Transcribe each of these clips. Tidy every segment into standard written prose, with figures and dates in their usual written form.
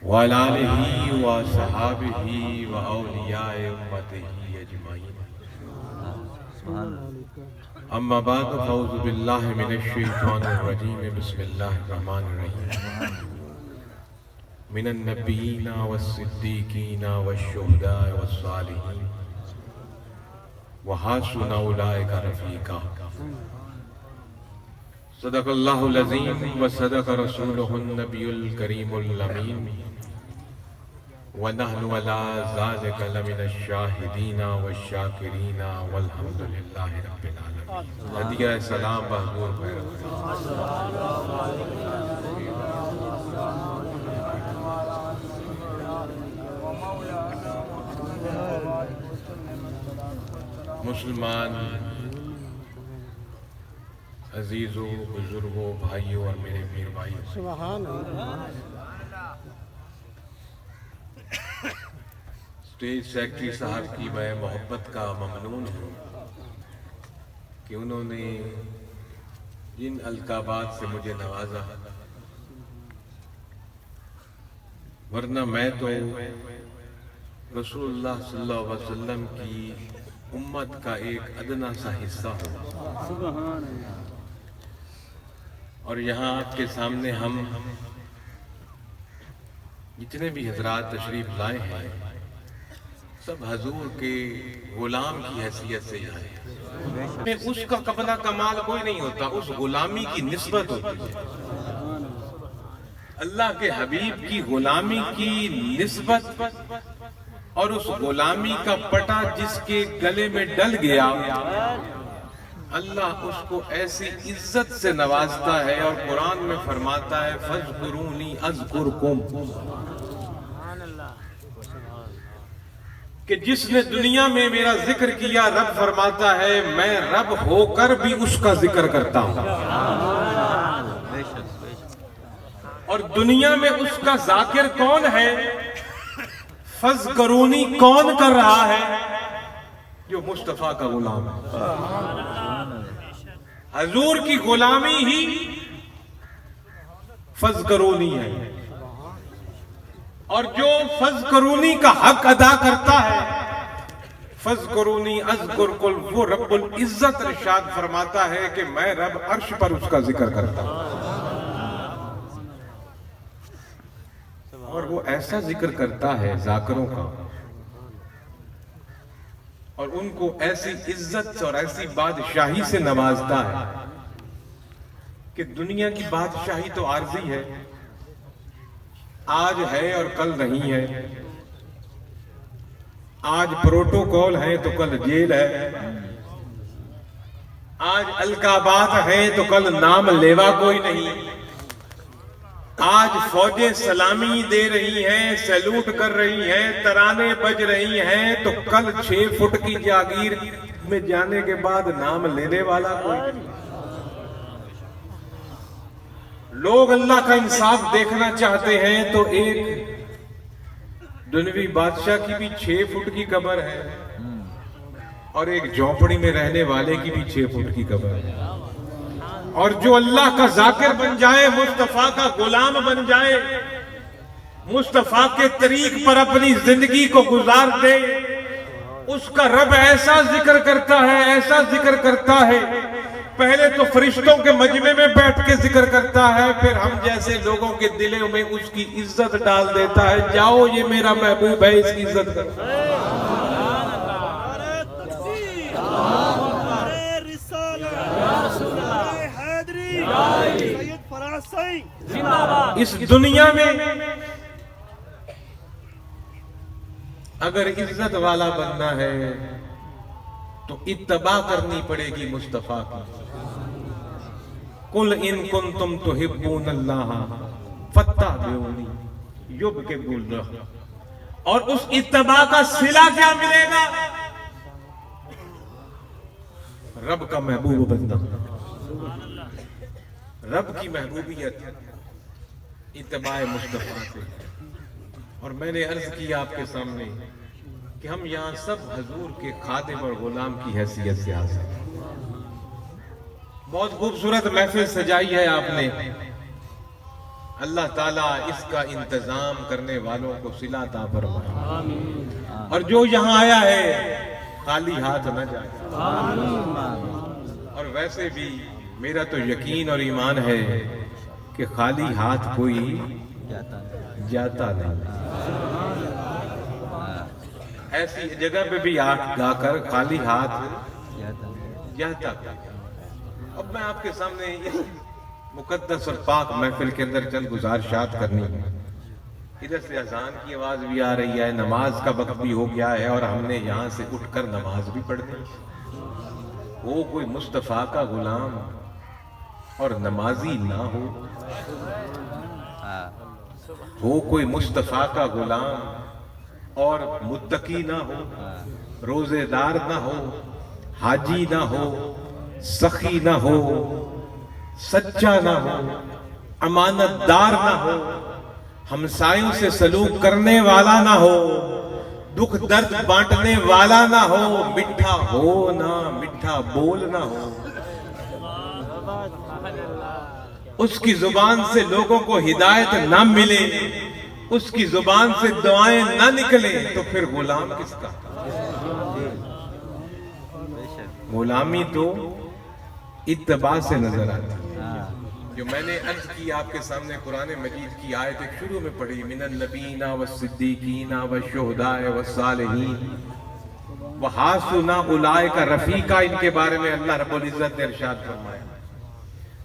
وعلى آله وصحابه وأولياء أمته أجمعين. أما بعد فأعوذ بالله من الشيطان الرجيم. بسم الله الرحمن الرحيم. من النبيين والصديقين والشهداء والصالحين وحسن أولئك رفيقا. صدق اللہ العظیم وصدق رسولہ النبی الکریم الامین ونحن علی ذلک لمن الشاہدین والشاکرین والحمد للہ رب العالمین. ہدیہ سلام بحضور پیرو. مسلمان عزیزوں، بزرگوں، بھائیوں اور میرے پیر بھائیوں، سبحان اللہ. اسٹیج سیکٹری صاحب کی میں محبت کا ممنون ہوں کہ انہوں نے جن القابات سے مجھے نوازا، ورنہ میں تو رسول اللہ صلی اللہ علیہ وسلم کی امت کا ایک ادنا سا حصہ ہوں. سبحان اللہ. اور یہاں آپ کے سامنے ہم جتنے بھی حضرات تشریف لائے ہیں سب حضور کے غلام کی حیثیت سے آئے. اس کا قبلہ کمال کوئی نہیں ہوتا، اس غلامی کی نسبت ہوتی ہے. اللہ کے حبیب کی غلامی کی نسبت اور اس غلامی کا پٹا جس کے گلے میں ڈل گیا، اللہ اس کو ایسی عزت سے نوازتا ہے اور قرآن میں فرماتا ہے فَاذْكُرُونِي أَذْكُرْكُمْ، کہ جس نے دنیا میں میرا ذکر کیا، رب فرماتا ہے میں رب ہو کر بھی اس کا ذکر کرتا ہوں. اور دنیا میں اس کا ذاکر کون ہے؟ فَاذْكُرُونِي کون کر رہا ہے؟ جو مصطفیٰ کا غلام ہے. حضور کی غلامی ہی فَاذْكُرُونِی ہے. اور جو فَاذْكُرُونِی کا حق ادا کرتا ہے، فَاذْكُرُونِی أَذْكُرْكُمْ، وہ رب العزت ارشاد فرماتا ہے کہ میں رب عرش پر اس کا ذکر کرتا ہوں. اور وہ ایسا ذکر کرتا ہے ذاکروں کا، اور ان کو ایسی عزت اور ایسی بادشاہی سے نوازتا ہے کہ دنیا کی بادشاہی تو عارضی ہے، آج ہے اور کل نہیں ہے. آج پروٹوکول ہے تو کل جیل ہے، آج القابات ہیں تو کل نام لیوا کوئی نہیں. آج فوجیں سلامی دے رہی ہیں، سیلوٹ کر رہی ہیں، ترانے بج رہی ہیں، تو کل 6 فٹ کی جاگیر میں جانے کے بعد نام لینے والا کوئی نہیں. لوگ اللہ کا انصاف دیکھنا چاہتے ہیں تو ایک دنوی بادشاہ کی بھی 6 فٹ کی قبر ہے اور ایک جھونپڑی میں رہنے والے کی بھی 6 فٹ کی قبر ہے. اور جو اللہ کا ذاکر بن جائے، مصطفیٰ کا غلام بن جائے، مصطفیٰ کے طریق پر اپنی زندگی کو گزار دے، اس کا رب ایسا ذکر کرتا ہے، ایسا ذکر کرتا ہے. پہلے تو فرشتوں کے مجمع میں بیٹھ کے ذکر کرتا ہے، پھر ہم جیسے لوگوں کے دلوں میں اس کی عزت ڈال دیتا ہے. جاؤ یہ میرا محبوب ہے، اس کی عزت کرو. اس دنیا میں اگر عزت والا بننا ہے تو اتباع کرنی پڑے گی مصطفیٰ کی. قُلْ إِن كُنْتُمْ تُحِبُّونَ اللَّهَ فَاتَّبِعُونِی یُحْبِبْکُمُ اللَّہ. اور اس اتباع کا صلہ کیا ملے گا؟ رب کا محبوب بننا. رب کی محبوبیت اتباع مصطفیٰ سے. اور میں نے عرض کیا آپ کے سامنے کہ ہم یہاں سب حضور کے خادم اور غلام کی حیثیت سے حاضر ہیں. بہت خوبصورت محفل سجائی ہے آپ نے. اللہ تعالیٰ اس کا انتظام کرنے والوں کو صلہ عطا فرمائے، اور جو یہاں آیا ہے خالی ہاتھ نہ جائے۔ اور ویسے بھی میرا تو یقین اور ایمان ہے کہ خالی ہاتھ کوئی جاتا نہیں، ایسی جگہ پہ بھی جا کر خالی ہاتھ جاتا تھا۔ اب میں آپ کے سامنے اس مقدس اور پاک محفل کے اندر چند گزارشات کرنی ہے۔ ادھر سے اذان کی آواز بھی آ رہی ہے، نماز کا وقت بھی ہو گیا ہے، اور ہم نے یہاں سے اٹھ کر نماز بھی پڑھنی ہے۔ وہ کوئی مصطفیٰ کا غلام اور نمازی نہ ہو، وہ کوئی مصطفیٰ کا غلام اور متقی نہ ہو، روزے دار نہ ہو، حاجی نہ ہو، سخی نہ ہو، سچا نہ ہو، امانت دار نہ ہو، ہمسایوں سے سلوک کرنے والا نہ ہو، دکھ درد بانٹنے والا نہ ہو، میٹھا ہو نہ میٹھا بول نہ ہو، اس کی زبان سے لوگوں کو ہدایت نہ ملے، اس کی زبان سے دعائیں نہ نکلیں، تو پھر غلام کس کا؟ غلامی تو اتباع سے نظر آتی ہے۔ جو میں نے عرض کی آپ کے سامنے قرآن مجید کی آیت شروع میں پڑھی، من النبیین والصدیقین والشہداء والصالحین وحسن اولئک رفیقا، ان کے بارے میں اللہ رب العزت نے ارشاد فرمایا۔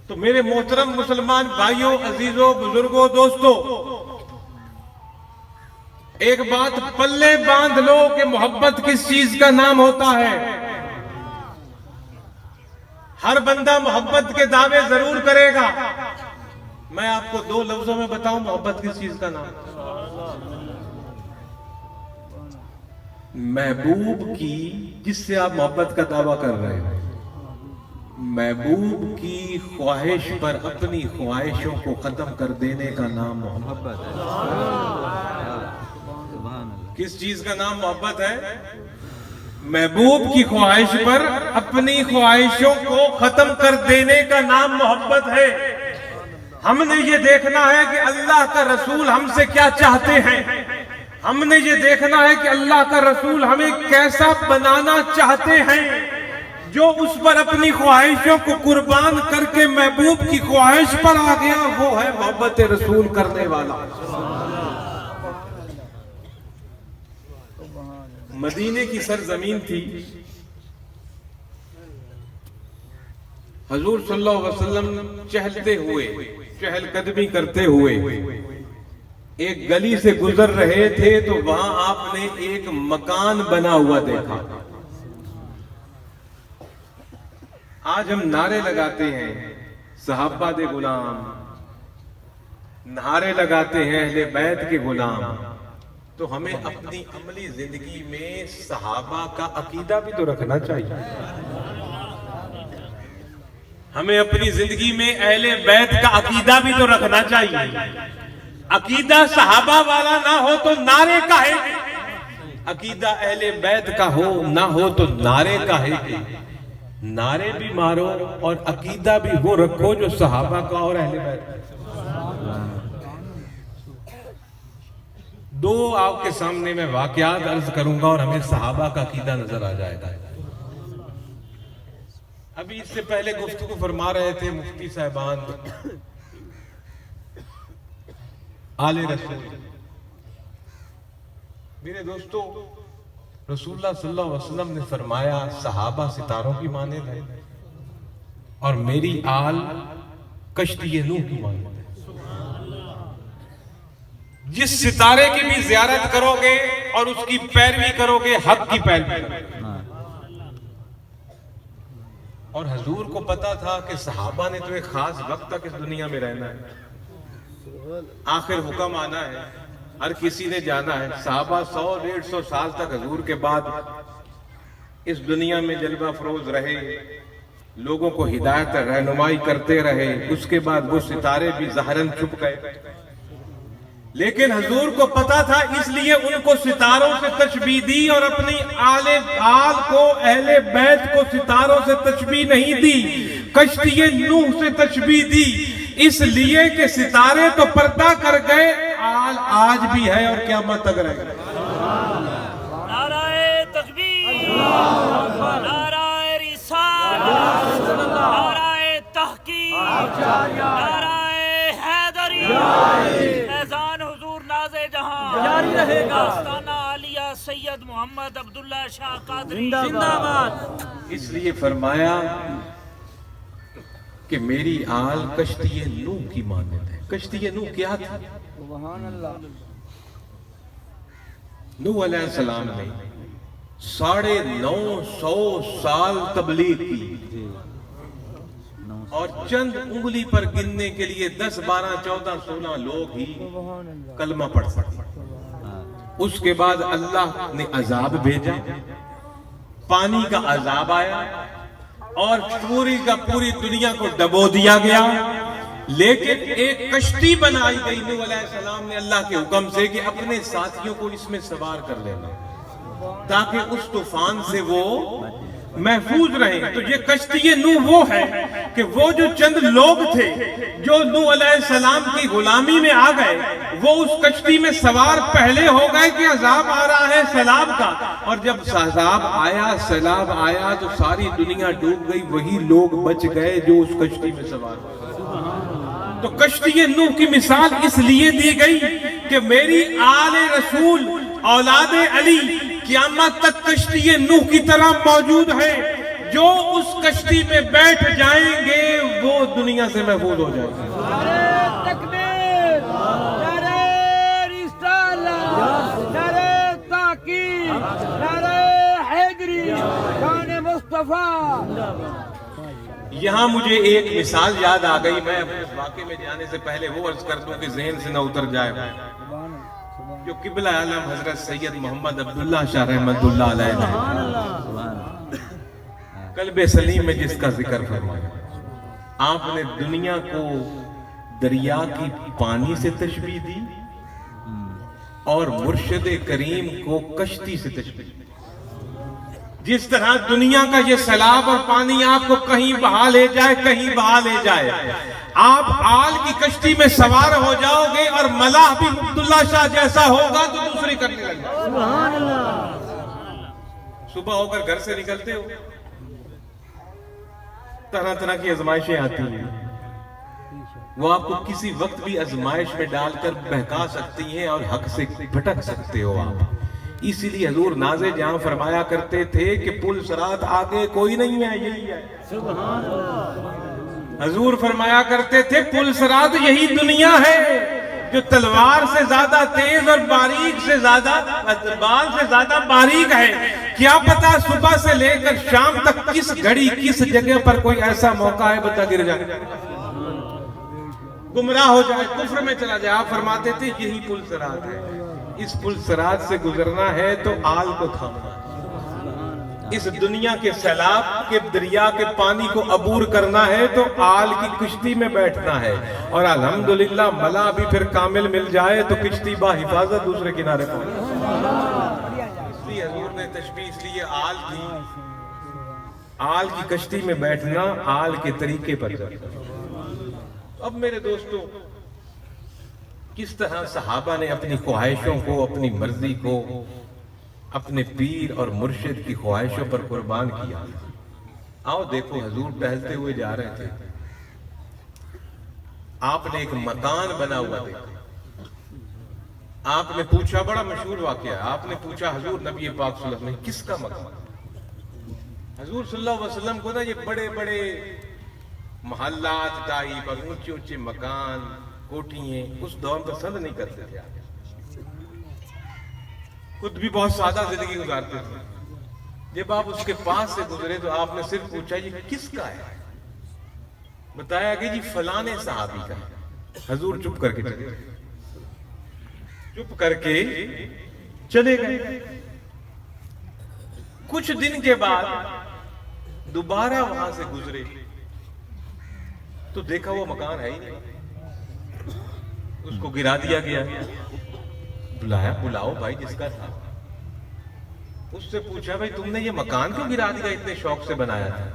تو میرے محترم مسلمان بھائیوں، عزیزوں، بزرگوں، دوستوں، ایک بات پلے باندھ لو کہ محبت کس چیز کا نام ہوتا ہے۔ ہر بندہ محبت کے دعوے ضرور کرے گا، میں آپ کو دو لفظوں میں بتاؤں محبت کس چیز کا نام؟ محبوب کی، جس سے آپ محبت کا دعویٰ کر رہے ہیں، محبوب کی خواہش پر اپنی خواہشوں کو ختم کر دینے کا نام محبت ہے۔ کس چیز کا نام محبت ہے؟ محبوب کی خواہش پر اپنی خواہشوں کو ختم کر دینے کا نام محبت ہے۔ ہم نے یہ دیکھنا ہے کہ اللہ کا رسول ہم سے کیا چاہتے ہیں، ہم نے یہ دیکھنا ہے کہ اللہ کا رسول ہمیں کیسا بنانا چاہتے ہیں۔ جو اس پر اپنی خواہشوں کو قربان کر کے محبوب کی خواہش پر آ گیا، وہ ہے محبت رسول کرنے والا۔ مدینے کی سرزمین تھی، حضور صلی اللہ علیہ وسلم چہلتے ہوئے، چہل قدمی کرتے ہوئے ایک گلی سے گزر رہے تھے، تو وہاں آپ نے ایک مکان بنا ہوا دیکھا۔ آج ہم نعرے لگاتے ہیں صحابہ دے غلام، نعرے لگاتے ہیں اہل بیت کے غلام، تو ہمیں اپنی عملی زندگی میں صحابہ کا عقیدہ بھی تو رکھنا چاہیے۔ ہمیں اپنی زندگی میں اہل بیت کا عقیدہ بھی تو رکھنا چاہیے۔ عقیدہ صحابہ والا نہ ہو تو نعرے کا ہے، عقیدہ اہل بیت کا ہو نہ ہو تو نعرے کا ہے۔ نعرے بھی مارو اور عقیدہ بھی وہ رکھو جو صحابہ کا اور اہل بیت کا۔ دو آپ کے سامنے میں واقعات عرض کروں گا اور ہمیں صحابہ کا عقیدہ نظر آ جائے گا۔ ابھی اس سے پہلے گفتگو فرما رہے تھے مفتی صاحبان آل رسول۔ میرے دوستو، رسول اللہ صلی اللہ علیہ وسلم نے فرمایا صحابہ ستاروں کی مانند ہے اور میری آل کشتی نوح کی مانند ہے۔ جس ستارے کی بھی زیارت کرو گے اور اس کی پیروی کرو گے، حق کی پیروی کرو گے۔ اور حضور کو پتا تھا کہ صحابہ نے تو ایک خاص وقت تک اس دنیا میں رہنا ہے، آخر حکم آنا ہے، ہر کسی نے جانا ہے۔ صحابہ 100-150 سال تک حضور کے بعد اس دنیا میں جلوہ افروز رہے، لوگوں کو ہدایت رہنمائی کرتے رہے، اس کے بعد وہ ستارے بھی ظاہراً چھپ گئے، لیکن حضور کو پتا تھا، اس لیے ان کو ستاروں سے تشبیہ دی اور اپنی آل کو، اہل بیت کو ستاروں سے تشبیہ نہیں دی، کشتی نوح سے تشبیہ دی اس لیے کہ ستارے تو پردہ کر گئے، آل آج بھی ہے اور قیامت تک رہے گا۔ نعرہ تکبیر، نعرہ رسالت، نعرہ تحقیق، نعرہ حیدری، فیضان حضور ناز جہاں جاری رہے گا۔ آستانہ عالیہ سید محمد عبداللہ شاہ قادری زندہ باد۔ اس لیے فرمایا کہ میری آل کشتی نوح کی مانند ہے۔ کشتی نوح کیا تھی؟ سبحان اللہ۔ نوح علیہ السلام نے 950 سال تبلیغ کی اور چند انگلی پر گننے کے لیے 10 12 14 16 لوگ ہی کلمہ پڑھ سکتے۔ اس کے بعد اللہ نے عذاب بھیجا، پانی کا عذاب آیا اور پوری کا پوری دنیا کو ڈبو دیا گیا، لیکن ایک کشتی بنائی گئی نوح علیہ السلام نے اللہ کے حکم سے کہ اپنے ساتھیوں کو اس میں سوار کر لینا تاکہ اس طوفان سے وہ محفوظ رہیں۔ تو یہ کشتی نوح وہ ہے کہ وہ جو چند لوگ تھے جو نوح علیہ السلام کی غلامی میں آ گئے، وہ اس کشتی میں سوار پہلے ہو گئے کہ عذاب آ رہا ہے سیلاب کا، اور جب عذاب آیا، سیلاب آیا تو ساری دنیا ڈوب گئی، وہی لوگ بچ گئے جو اس کشتی میں سوار ہوئے۔ تو کشتی نوح کی مثال اس لیے دی گئی کہ میری آل رسول اولاد علی قیامت تک کشتی نوح کی طرح موجود ہے، جو اس کشتی میں بیٹھ جائیں گے وہ دنیا سے محفوظ ہو جائیں گے۔ نعرہ تکبیر، نعرہ رسالت، نعرہ تحقیق، نعرہ حیدری، شان مصطفیٰ۔ یہاں مجھے ایک مثال یاد آ گئی، میں اس واقعے میں جانے سے پہلے وہ عرض کر دوں کہ ذہن سے نہ اتر جائے، جو قبلہ عالم حضرت سید محمد عبداللہ شاہ رحمت اللہ علیہ نے قلب سلیم میں جس کا ذکر فرمایا، آپ نے دنیا کو دریا کی پانی سے تشبیہ دی اور مرشد کریم کو کشتی سے تشبیہ دی۔ جس طرح دنیا کا یہ سیلاب اور پانی آپ کو کہیں بہا لے جائے، کہیں بہا لے جائے، آپ آل کی کشتی میں سوار ہو جاؤ گے اور ملاح بھی عبداللہ شاہ جیسا ہوگا تو دوسری کرنے لگے۔ سبحان اللہ۔ صبح ہو کر گھر سے نکلتے ہو، طرح طرح کی آزمائشیں آتی ہیں، وہ آپ کو کسی وقت بھی آزمائش میں ڈال کر بہکا سکتی ہیں اور حق سے بھٹک سکتے ہو آپ۔ اسی لیے حضور ناز جہاں فرمایا کرتے تھے کہ پل صراط آگے کوئی نہیں ہے، یہی ہے۔ سبحان اللہ۔ حضور فرمایا کرتے تھے پل صراط یہی دنیا ہے جو تلوار سے زیادہ تیز اور باریک سے زیادہ بال سے زیادہ باریک ہے۔ کیا پتا صبح سے لے کر شام تک کس گھڑی کس جگہ پر کوئی ایسا موقع ہے بتا گر جائے، گمراہ ہو جائے، کفر میں چلا جائے۔ آپ فرماتے تھے یہی پل صراط ہے، اس پل صراط سے گزرنا ہے تو آل کو تھامنا ہے، اس دنیا کے سیلاب کے دریا کے پانی کو عبور کرنا ہے تو آل کی کشتی میں بیٹھنا ہے، اور الحمدللہ ملا بھی پھر کامل مل جائے تو کشتی با حفاظت دوسرے کنارے پہنچ۔ اس لیے حضور نے تشبیہ اس لیے آل کی کشتی میں بیٹھنا، آل کے طریقے پر چلنا۔ اب میرے دوستو، کس طرح صحابہ نے اپنی خواہشوں کو، اپنی مرضی کو اپنے پیر اور مرشد کی خواہشوں پر قربان کیا۔ آؤ دیکھو، حضور ٹہلتے ہوئے جا رہے تھے، آپ نے ایک مکان بنا ہوا دیکھا، آپ نے پوچھا، بڑا مشہور واقعہ ہے، آپ نے پوچھا حضور نبی پاک صلی اللہ علیہ وسلم کس کا مکان؟ حضور صلی اللہ علیہ وسلم کو نا یہ بڑے بڑے محلات ٹائپ اور اونچے اونچے مکان، کوٹھیاں اس دور میں پسند نہیں کرتے تھے، خود بھی بہت سادہ زندگی گزارتے تھے۔ جب آپ اس کے پاس سے گزرے تو آپ نے صرف پوچھا یہ کس کا ہے؟ بتایا کہ جی فلانے صحابی کا ہے۔ حضور چپ کر کے چلے گئے، چپ کر کے چلے گئے۔ کچھ دن کے بعد دوبارہ وہاں سے گزرے تو دیکھا وہ مکان ہے ہی نہیں، اس کو گرا دیا گیا۔ بلایا، بلاؤ بھائی جس کا تھا، اس سے پوچھا بھائی تم نے یہ مکان کیوں گرا دیا، اتنے شوق سے بنایا تھا؟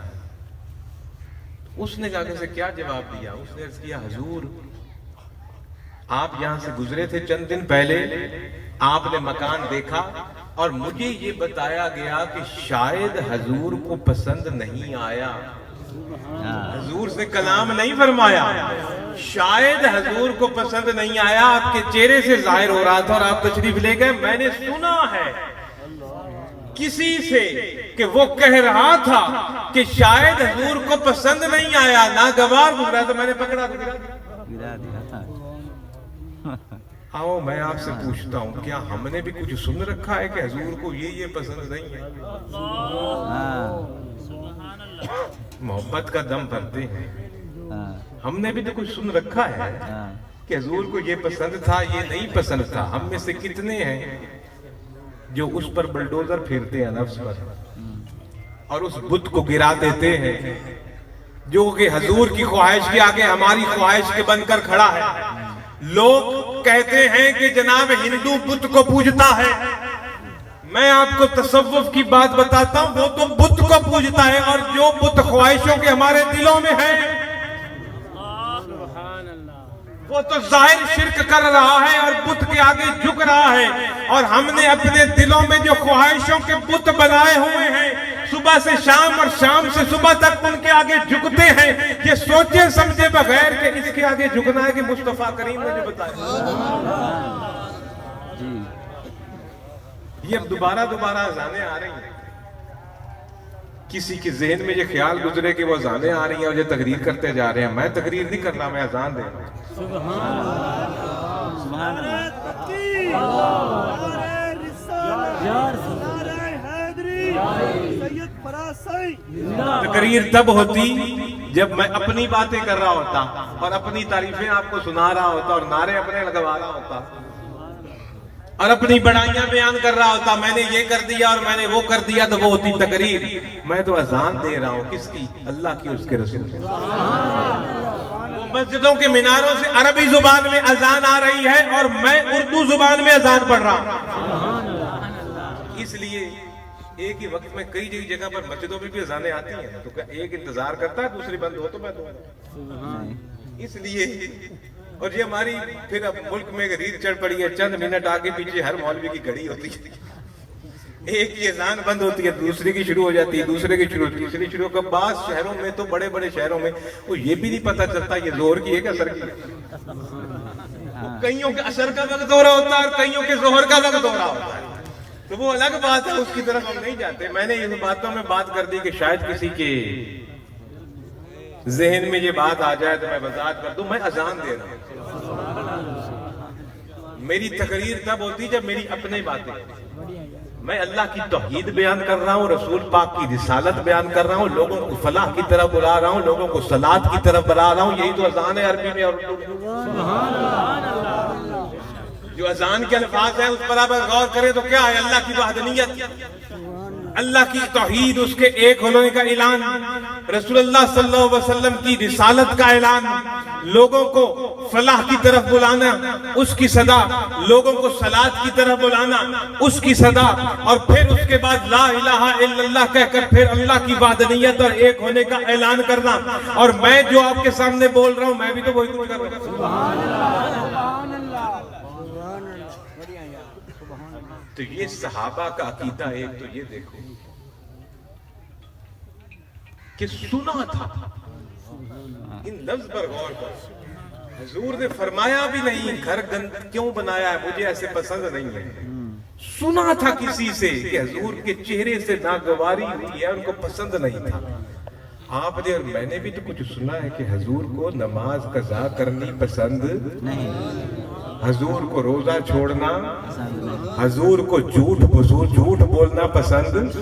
اس نے آگے سے کیا جواب دیا؟ اس نے عرض کیا حضور آپ یہاں سے گزرے تھے چند دن پہلے، آپ نے مکان دیکھا اور مجھے یہ بتایا گیا کہ شاید حضور کو پسند نہیں آیا. حضور سے کلام نہیں فرمایا، شاید حضور کو پسند نہیں آیا، آپ کے چہرے سے ظاہر ہو رہا تھا اور آپ تشریف لے گئے. میں نے سنا ہے کسی سے کہ وہ کہہ رہا تھا کہ شاید حضور کو پسند نہیں آیا، ناگوار گزرا، تو میں نے پکڑا گرا دیا. آؤ میں آپ سے پوچھتا ہوں، کیا ہم نے بھی کچھ سن رکھا ہے کہ حضور کو یہ پسند نہیں ہے؟ محبت کا دم بھرتے ہیں، ہم نے بھی تو کچھ سن رکھا ہے کہ حضور کو یہ پسند تھا، یہ نہیں پسند تھا. ہم میں سے کتنے ہیں جو اس پر بلڈوزر پھیرتے ہیں نفس پر اور اس بت کو گرا دیتے ہیں جو کہ حضور کی خواہش کے آگے ہماری خواہش کے بن کر کھڑا ہے. لوگ کہتے ہیں کہ جناب ہندو بت کو پوجتا ہے. میں آپ کو تصوف کی بات بتاتا ہوں، وہ تو بت کو پوجتا ہے، اور جو بت خواہشوں کے ہمارے دلوں میں ہے وہ تو ظاہر شرک کر رہا ہے اور بت کے آگے جھک رہا ہے. اور ہم نے اپنے دلوں میں جو خواہشوں کے بت بنائے ہوئے ہیں، صبح سے شام اور شام سے صبح تک ان کے آگے جھکتے ہیں، یہ سوچے سمجھے بغیر کہ اس کے آگے جھکنا ہے کہ مصطفیٰ کریم نے جو بتایا. یہ اب دوبارہ اذانیں آ رہی ہیں. کسی کے ذہن میں یہ خیال گزرے کہ وہ اذانیں آ رہی ہیں اور یہ تقریر کرتے جا رہے ہیں. میں تقریر نہیں کر رہا، میں اذان دے رہا ہوں. تقریر تب ہوتی جب میں اپنی باتیں کر رہا ہوتا اور اپنی تعریفیں آپ کو سنا رہا ہوتا اور نعرے اپنے لگوا رہا ہوتا اور اپنی بڑائیاں بیان کر رہا ہوتا. میں نے یہ کر دیا اور میں نے وہ کر دیا، تو وہ ہوتی تقریر. میں تو اذان دے رہا ہوں، کس کی؟ اللہ کی، اس کے رسول کی. مسجدوں کے میناروں سے عربی زبان میں اذان آ رہی ہے اور میں اردو زبان میں اذان پڑھ رہا ہوں. اس لیے ایک ہی وقت میں کئی جگہ پر مسجدوں میں بھی اذانیں آتی ہیں، تو کیا ایک انتظار کرتا ہے دوسری بند ہو تو میں دوں. اس لیے اور یہ ہماری پھر اب ملک میں ریل چڑھ پڑی ہے، چند منٹ آگے پیچھے ہر مولوی کی گھڑی ہوتی ہے. ایک کی اذان بند ہوتی ہے، دوسرے کی شروع ہو جاتی ہے، دوسرے کی شروع، تیسری شروع. کا بعض شہروں میں تو بڑے بڑے شہروں میں وہ یہ بھی نہیں پتہ چلتا یہ ظہر کی ہے کہ عصر کی ہے. کئیوں کے عصر کا وقت ہو رہا ہوتا ہے اور کئیوں کے ظہر کا وقت ہو رہا ہوتا ہے، تو وہ الگ بات ہے، اس کی طرف ہم نہیں جاتے. میں نے ان باتوں میں بات کر دی کہ شاید کسی کے ذہن میں یہ بات آ جائے تو میں وضاحت کر دوں. میں اذان دے رہا ہوں. میری تقریر تب ہوتی جب میری اپنے باتیں، میں اللہ کی توحید بیان کر رہا ہوں، رسول پاک کی رسالت بیان کر رہا ہوں، لوگوں کو فلاح کی طرف بلا رہا ہوں، لوگوں کو صلاۃ کی طرف بلا رہا ہوں. یہی تو اذان ہے عربی میں. اور جو اذان کے الفاظ ہیں اس پر آپ غور کریں تو کیا ہے؟ اللہ کی وحدانیت، اللہ کی توحید، اس کے ایک ہونے کا اعلان، رسول اللہ صلی اللہ علیہ وسلم کی رسالت کا اعلان، لوگوں کو فلاح کی طرف بلانا، اس کی صدا، لوگوں کو صلاۃ کی طرف بلانا، اس کی صدا، اور پھر اس کے بعد لا الہ الا اللہ کہہ کر پھر اللہ کی وحدانیت اور ایک ہونے کا اعلان کرنا. اور میں جو آپ کے سامنے بول رہا ہوں میں بھی تو وہی کچھ کر رہا ہوں. سبحان اللہ. تو یہ صحابہ کا عقیدہ ایک تو یہ دیکھو کہ سنا تھا. ان لفظ پر غور کرو. حضور نے فرمایا بھی نہیں گھر گند کیوں بنایا ہے، مجھے ایسے پسند نہیں ہے. سنا تھا کسی سے کہ حضور کے چہرے سے ناگواری ہوئی ہے، ان کو پسند نہیں تھا. آپ نے اور میں نے بھی تو کچھ سنا ہے کہ حضور کو نماز قضا کرنی پسند نہیں، حضور کو روزہ چھوڑنا، حضور کو جھوٹ بولنا پسند،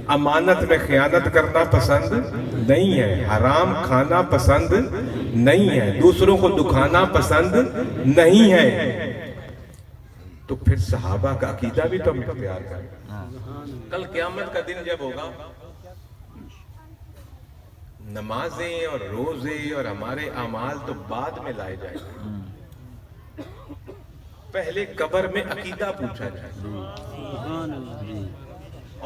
امانت میں خیانت کرنا پسند نہیں ہے، حرام کھانا پسند نہیں ہے، دوسروں کو دکھانا پسند نہیں ہے. تو پھر صحابہ کا عقیدہ بھی تو ہم اختیار کریں. کل قیامت کا دن جب ہوگا، نمازیں اور روزے اور ہمارے اعمال تو بعد میں لائے جائیں گے. پہلے قبر میں عقیدہ پوچھا جائے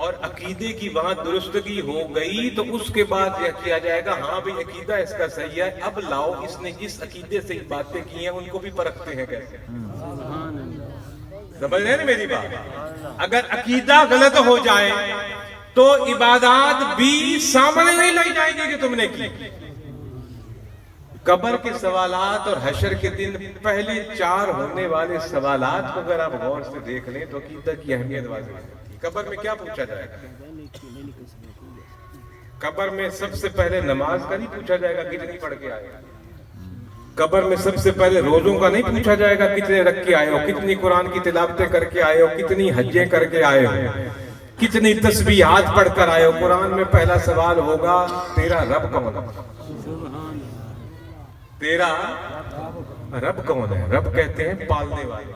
اور عقیدے کی وہاں درستگی ہو گئی تو اس کے بعد یہ کیا جائے گا ہاں بھی عقیدہ اس کا صحیح ہے، اب لاؤ اس نے جس عقیدے سے باتیں کی ہیں ان کو بھی پرکھتے ہیں کیسے. سمجھ رہے ہیں نا میری بات؟ اگر عقیدہ غلط ہو جائے تو عبادات بھی سامنے نہیں لائی جائیں گی کہ تم نے کی. قبر کے سوالات اور حشر کے دن پہلے 4 ہونے والے سوالات کو اگر آپ غور سے دیکھ لیں تو عقیدہ کی اہمیت واضح ہوتی ہے. قبر میں کیا پوچھا جائے گا؟ قبر میں سب سے پہلے نماز کا نہیں پوچھا جائے گا کتنی پڑھ کے آئے. قبر میں سب سے پہلے روزوں کا نہیں پوچھا جائے گا کتنے رکھ کے آئے ہو، کتنی قرآن کی تلاوتیں کر کے آئے ہو، کتنی حجیں کر کے آئے ہو، کتنی تسبیحات پڑھ کر آئے ہو. قرآن میں پہلا سوال ہوگا تیرا رب کون ہے؟ تیرا رب کون ہے؟ رب کہتے ہیں پالنے والے.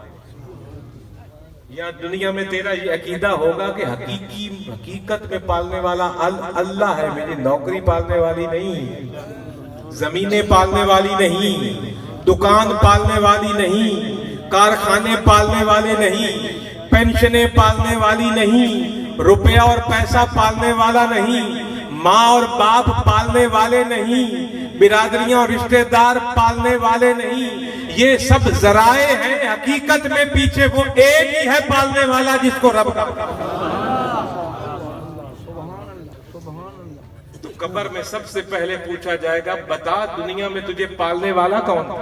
یہاں دنیا میں تیرا یہ عقیدہ ہوگا کہ حقیقت میں پالنے والا اللہ ہے، میری نوکری پالنے والی نہیں، زمینیں پالنے والی نہیں، دکان پالنے والی نہیں، کارخانے پالنے والے نہیں، پینشنیں پالنے والی نہیں، روپیہ اور پیسہ پالنے والا نہیں، ماں اور باپ پالنے والے نہیں، برادریاں اور رشتہ دار پالنے والے نہیں. یہ سب ذرائع ہیں، حقیقت میں پیچھے وہ ایک ہی ہے پالنے والا جس کو رب کا. تو قبر میں سب سے پہلے پوچھا جائے گا بتا دنیا میں تجھے پالنے والا کون ہے؟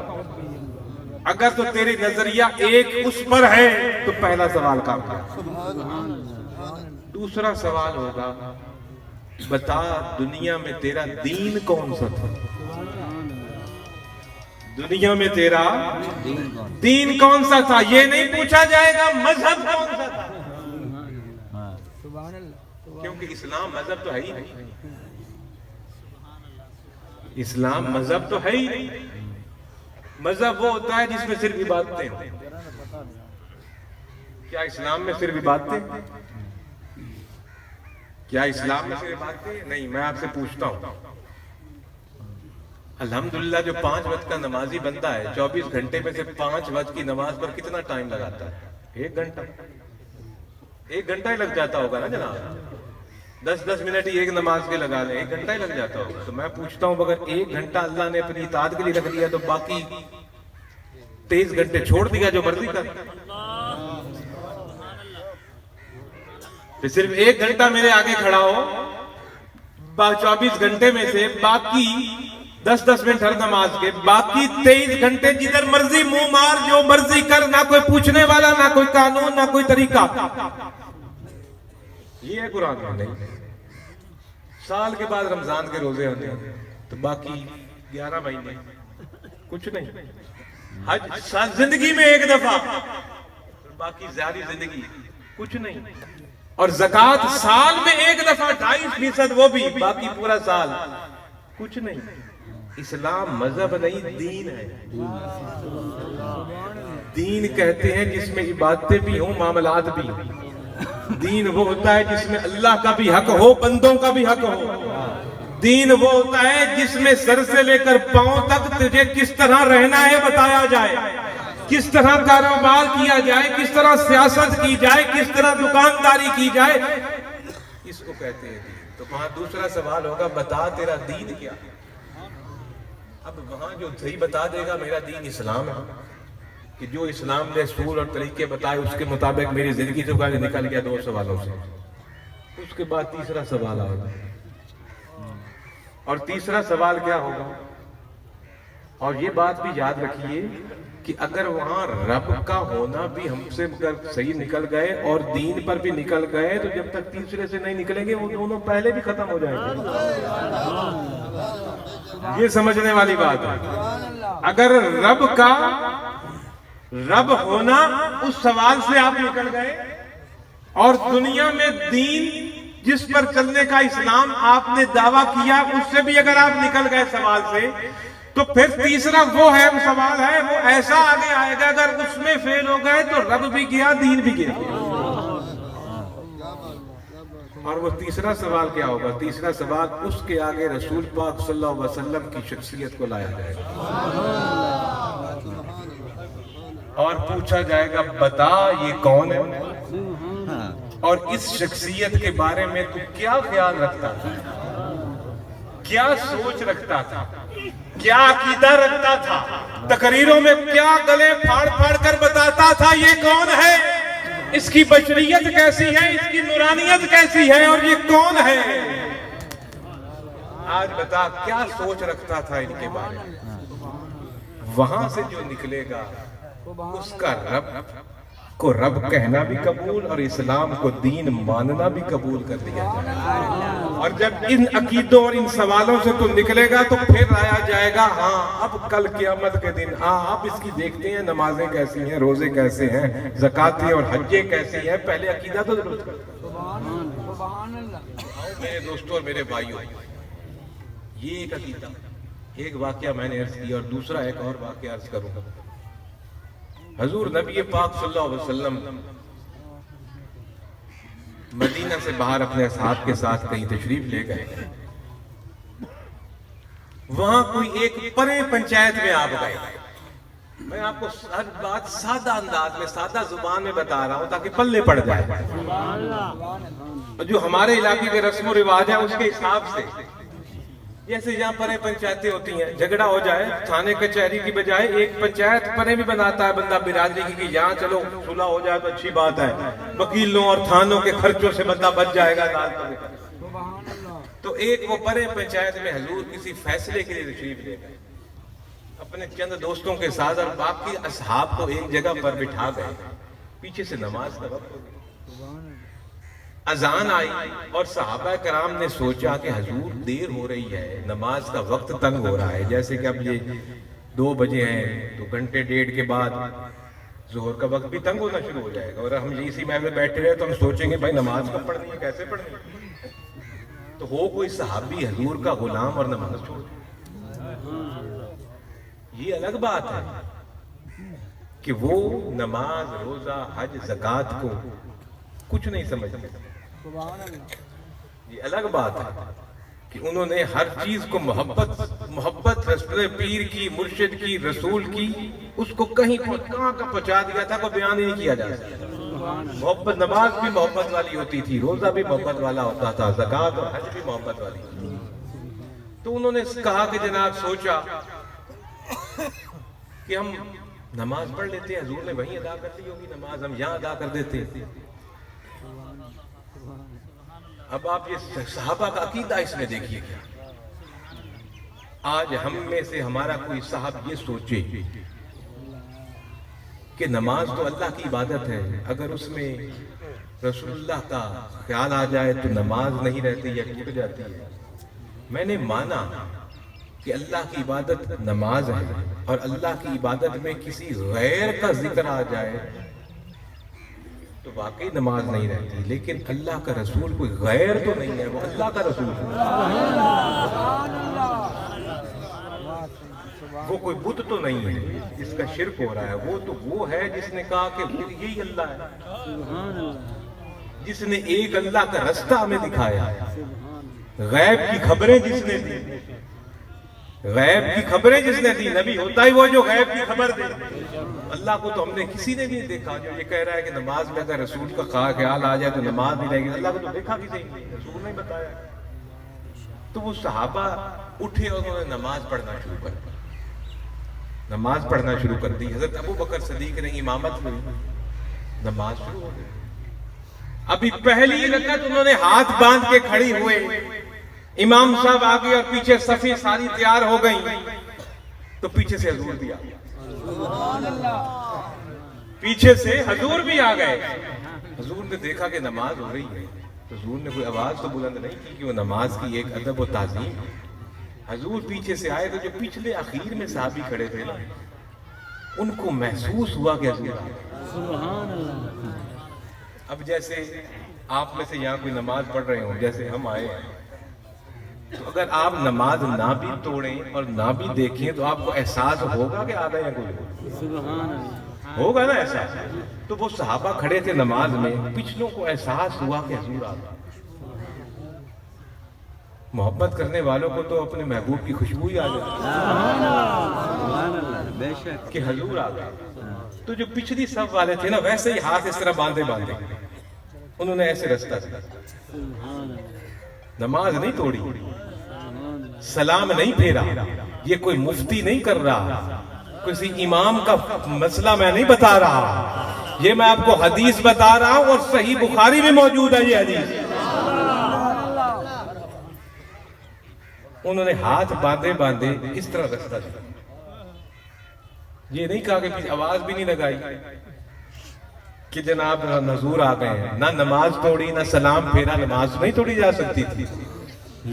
اگر تو تیری نظریہ ایک اس پر ہے تو پہلا سوال کام ہے. دوسرا سوال ہوگا بتا دنیا میں تیرا دین کون سا تھا؟ دنیا میں تیرا دین کون سا تھا؟ یہ نہیں پوچھا جائے گا مذہب کون سا تھا، کیونکہ اسلام مذہب تو ہے ہی نہیں. اسلام مذہب تو ہے ہی نہیں. مذہب وہ ہوتا ہے جس میں صرف عبادتیں ہیں. کیا اسلام میں صرف عبادتیں؟ کیا اسلام میں صرف عبادتیں؟ نہیں. میں آپ سے پوچھتا ہوں الحمدللہ جو 5 وقت کا نمازی بندہ ہے 24 گھنٹے میں سے 5 وقت کی نماز پر کتنا ٹائم لگاتا ہے؟ 1 گھنٹہ. 1 گھنٹہ ہی لگ جاتا ہوگا نا جناب. 10 منٹ ہی ایک نماز کے لگا لیں 1 گھنٹہ ہی لگ جاتا ہوگا. تو میں پوچھتا ہوں اگر 1 گھنٹہ اللہ نے اپنی اطاعت کے لیے رکھ دیا تو باقی 23 گھنٹے چھوڑ دیا جو مرضی کر. صرف 1 گھنٹہ میرے آگے کھڑا ہو 24 گھنٹے میں سے باقی 10 منٹ ہر نماز کے، باقی 23 گھنٹے جدھر مرضی منہ مار جو مرضی کر، نہ کوئی پوچھنے والا، نہ کوئی قانون، نہ کوئی طریقہ. یہ ہے قرآن میں نہیں. سال کے بعد رمضان کے روزے ہوتے ہیں تو باقی 11 مہینے کچھ نہیں. حج زندگی میں 1 دفعہ، باقی ساری زندگی کچھ نہیں. اور زکوٰۃ سال میں 1 دفعہ 2.5% وہ بھی، باقی پورا سال کچھ نہیں. اسلام مذہب نہیں دین ہے. دین کہتے ہیں جس میں عبادتیں بھی ہوں معاملات بھی ہوں. دین وہ ہوتا ہے جس میں اللہ کا بھی حق ہو بندوں کا بھی حق ہو. دین وہ ہوتا ہے جس میں سر سے لے کر پاؤں تک تجھے کس طرح رہنا ہے بتایا جائے، کس طرح کاروبار کیا جائے، کس طرح سیاست کی جائے، کس طرح دکانداری کی جائے، اس کو کہتے ہیں دین. تو وہاں دوسرا سوال ہوگا بتا تیرا دین کیا. اب وہاں جو صحیح بتا دے گا میرا دین اسلام ہے، کہ جو اسلام نے اصول اور طریقے بتائے اس کے مطابق میری زندگی سے نکل گیا 2 سوالوں سے. اس کے بعد تیسرا سوال آئے گا. اور تیسرا سوال کیا ہوگا؟ اور یہ بات بھی یاد رکھیے کہ اگر وہاں رب کا ہونا بھی ہم سے صحیح نکل گئے اور دین پر بھی نکل گئے تو جب تک تیسرے سے نہیں نکلیں گے وہ دونوں پہلے بھی ختم ہو جائیں گے. یہ سمجھنے والی بات ہے. اگر رب ہونا اس سوال سے آپ نکل گئے اور دنیا میں دین جس پر چلنے کا اسلام آپ نے دعویٰ کیا اس سے بھی اگر آپ نکل گئے سوال سے، تو پھر تیسرا وہ ہے سوال ہے وہ ایسا آگے آئے گا اگر اس میں فیل ہو گئے تو رب بھی گیا دین بھی گیا. اور وہ تیسرا سوال کیا ہوگا؟ تیسرا سوال اس کے آگے رسول پاک صلی اللہ علیہ وسلم کی شخصیت کو لایا جائے گا. اور پوچھا جائے گا بتا یہ کون ہے اور اس شخصیت کے بارے میں تو کیا خیال رکھتا تھا، کیا سوچ رکھتا تھا، کیا عقیدہ رکھتا تھا، تقریروں میں کیا گلے پھاڑ پھاڑ کر بتاتا تھا یہ کون ہے، اس کی بشریت کیسی ہے، اس کی نورانیت کیسی ہے اور یہ کون ہے۔ آج بتا کیا سوچ رکھتا تھا ان کے بارے میں۔ وہاں سے جو نکلے گا اس کا رب کو رب کہنا بھی قبول اور اسلام کو دین ماننا بھی قبول کر لیا جائے گا۔ اور جب ان عقیدوں اور ان سوالوں سے تو نکلے گا تو پھر آیا جائے گا ہاں اب کل قیامت کے دن اب اس کی دیکھتے ہیں نمازیں کیسی ہیں، روزے کیسے ہیں، زکاتیں اور حجیں کیسی ہیں، پہلے عقیدہ تو درست کرو۔ سبحان اللہ۔ میرے دوستوں اور میرے بھائیوں، یہ ایک عقیدہ، ایک واقعہ میں نے عرض کیا اور دوسرا ایک اور واقعہ عرض کروں گا۔ حضور نبی پاک صلی اللہ علیہ وسلم مدینہ سے باہر اپنے اصحاب کے ساتھ کہیں تشریف لے گئے، وہاں کوئی ایک پرے پنچایت میں آپ گئے۔ میں آپ کو ہر بات سادہ انداز میں، سادہ زبان میں بتا رہا ہوں تاکہ پلے پڑ جائے، جو ہمارے علاقے کے رسم و رواج ہیں اس کے حساب سے۔ جیسے یہاں پرے پنچایتیں ہوتی ہیں، جھگڑا ہو جائے تھانے کچہری کی بجائے ایک پنچایت پرے بھی بناتا ہے بندہ برادری کی کہ یہاں چلو صلح ہو جائے تو اچھی بات ہے، وکیلوں اور تھانوں کے خرچوں سے بندہ بچ جائے گا۔ تو ایک وہ پرے پنچایت میں حضور کسی فیصلے کے لیے تشریف لے گئے، اپنے چند دوستوں کے ساتھ اور باقی اصحاب کو ایک جگہ پر بٹھا گئے۔ پیچھے سے نماز کا وقت ہو گیا، اذان آئی اور صحابہ کرام نے سوچا کہ حضور دیر ہو رہی ہے، نماز کا وقت تنگ ہو رہا ہے، جیسے کہ اب یہ 2 بجے ہیں تو گھنٹے ڈیڑھ کے بعد ظہر کا وقت بھی تنگ ہونا شروع ہو جائے گا، اور ہم اسی محل میں بیٹھے رہے تو ہم سوچیں گے بھائی نماز کب پڑھنی ہے، کیسے پڑھنی ہے۔ تو ہو کوئی صحابی حضور کا غلام اور نماز چھوڑ دے، یہ الگ بات ہے کہ وہ نماز، روزہ، حج، زکوٰۃ کو کچھ نہیں سمجھتے، یہ الگ بات ہے کہ انہوں نے ہر چیز کو محبت رسول پیر کی، مرشد کی، رسول کی، اس کو کہیں کہاں کا پہنچا دیا تھا، کوئی بیان ہی نہیں کیا جا سکتا۔ محبت، نماز بھی محبت والی ہوتی تھی، روزہ بھی محبت والا ہوتا تھا، زکوٰۃ اور حج بھی محبت والی ہوتی تھی۔ تو انہوں نے کہا کہ جناب سوچا کہ ہم نماز پڑھ لیتے ہیں، حضور نے وہیں ادا کر لی ہوگی نماز، ہم یہاں ادا کر دیتے۔ اب آپ یہ صحابہ کا عقیدہ اس میں دیکھیے کیا۔ آج ہم میں سے ہمارا کوئی صاحب یہ سوچے کہ نماز تو اللہ کی عبادت ہے، اگر اس میں رسول اللہ کا خیال آ جائے تو نماز نہیں رہتی یا ٹوٹ جاتی ہے۔ میں نے مانا کہ اللہ کی عبادت نماز ہے، اور اللہ کی عبادت میں کسی غیر کا ذکر آ جائے تو واقعی نماز نہیں رہتی، لیکن اللہ کا رسول کوئی غیر تو نہیں ہے، وہ اللہ کا رسول ہے، وہ کوئی بت تو نہیں ہے جس کا شرک ہو رہا ہے، وہ تو وہ ہے جس نے کہا کہ وہ یہی اللہ ہے، جس نے ایک اللہ کا رستہ ہمیں دکھایا، غیب کی خبریں جس نے دی، غیب کی خبریں جس نے دی، نبی ہوتا ہی وہ جو غیب کی خبر دے۔ اللہ کو تو ہم نے کسی نے بھی دیکھا جو یہ کہہ رہا ہے کہ نماز میں اگر رسول کا خیال آ جائے تو نماز نہیں رہے گی، اللہ کو تو دیکھا بھی نہیں، رسول نے بتایا۔ تو وہ صحابہ اٹھے اور انہوں نے نماز پڑھنا شروع کر دی، نماز پڑھنا شروع کر دی۔ حضرت ابو بکر صدیق نے امامت ہوئی، نماز شروع ہو گئی۔ ابھی پہلی رکعت انہوں نے ہاتھ باندھ کے کھڑی ہوئے، امام صاحب آگے اور پیچھے صفیں ساری تیار ہو گئیں، تو پیچھے سے حضور بھی آ گئے، پیچھے سے حضور بھی آ گئے۔ حضور نے دیکھا کہ نماز ہو رہی ہے تو حضور نے کوئی آواز تو بلند نہیں کی کہ وہ نماز کی ایک ادب و تعظیم ہے۔ حضور پیچھے سے آئے تو جو پچھلے اخیر میں صحابی کھڑے تھے نا، ان کو محسوس ہوا کہ حضور آ گئے۔ اب جیسے آپ میں سے یہاں کوئی نماز پڑھ رہے ہوں، جیسے ہم آئے ہیں، تو اگر آپ نماز نہ بھی توڑیں اور نہ بھی دیکھیں تو آپ کو احساس ہوگا کہ آ گئے ہیں کوئی، ہوگا نا احساس۔ تو وہ صحابہ کھڑے تھے نماز میں، پچھلوں کو احساس ہوا کہ حضور آ گئے۔ محبت کرنے والوں کو تو اپنے محبوب کی خوشبو ہی آ جاتی ہے کہ حضور آ گئے۔ تو جو پچھلی صف والے تھے نا ویسے ہی ہاتھ اس طرح باندھے باندھے انہوں نے ایسے رستہ دیا، نماز نہیں توڑی، سلام نہیں پھیرا، یہ کوئی مفتی نہیں کر رہا، کسی امام کا مسئلہ میں نہیں بتا رہا، یہ میں آپ کو حدیث بتا رہا ہوں اور صحیح بخاری میں موجود ہے یہ حدیث۔ انہوں نے ہاتھ باندھے باندھے اس طرح رستہ دیا، یہ نہیں کہا کہ آواز بھی نہیں لگائی کہ جناب حضور آ گئے ہیں، نہ نماز توڑی نہ سلام پھیرا، نماز نہیں توڑی جا سکتی تھی،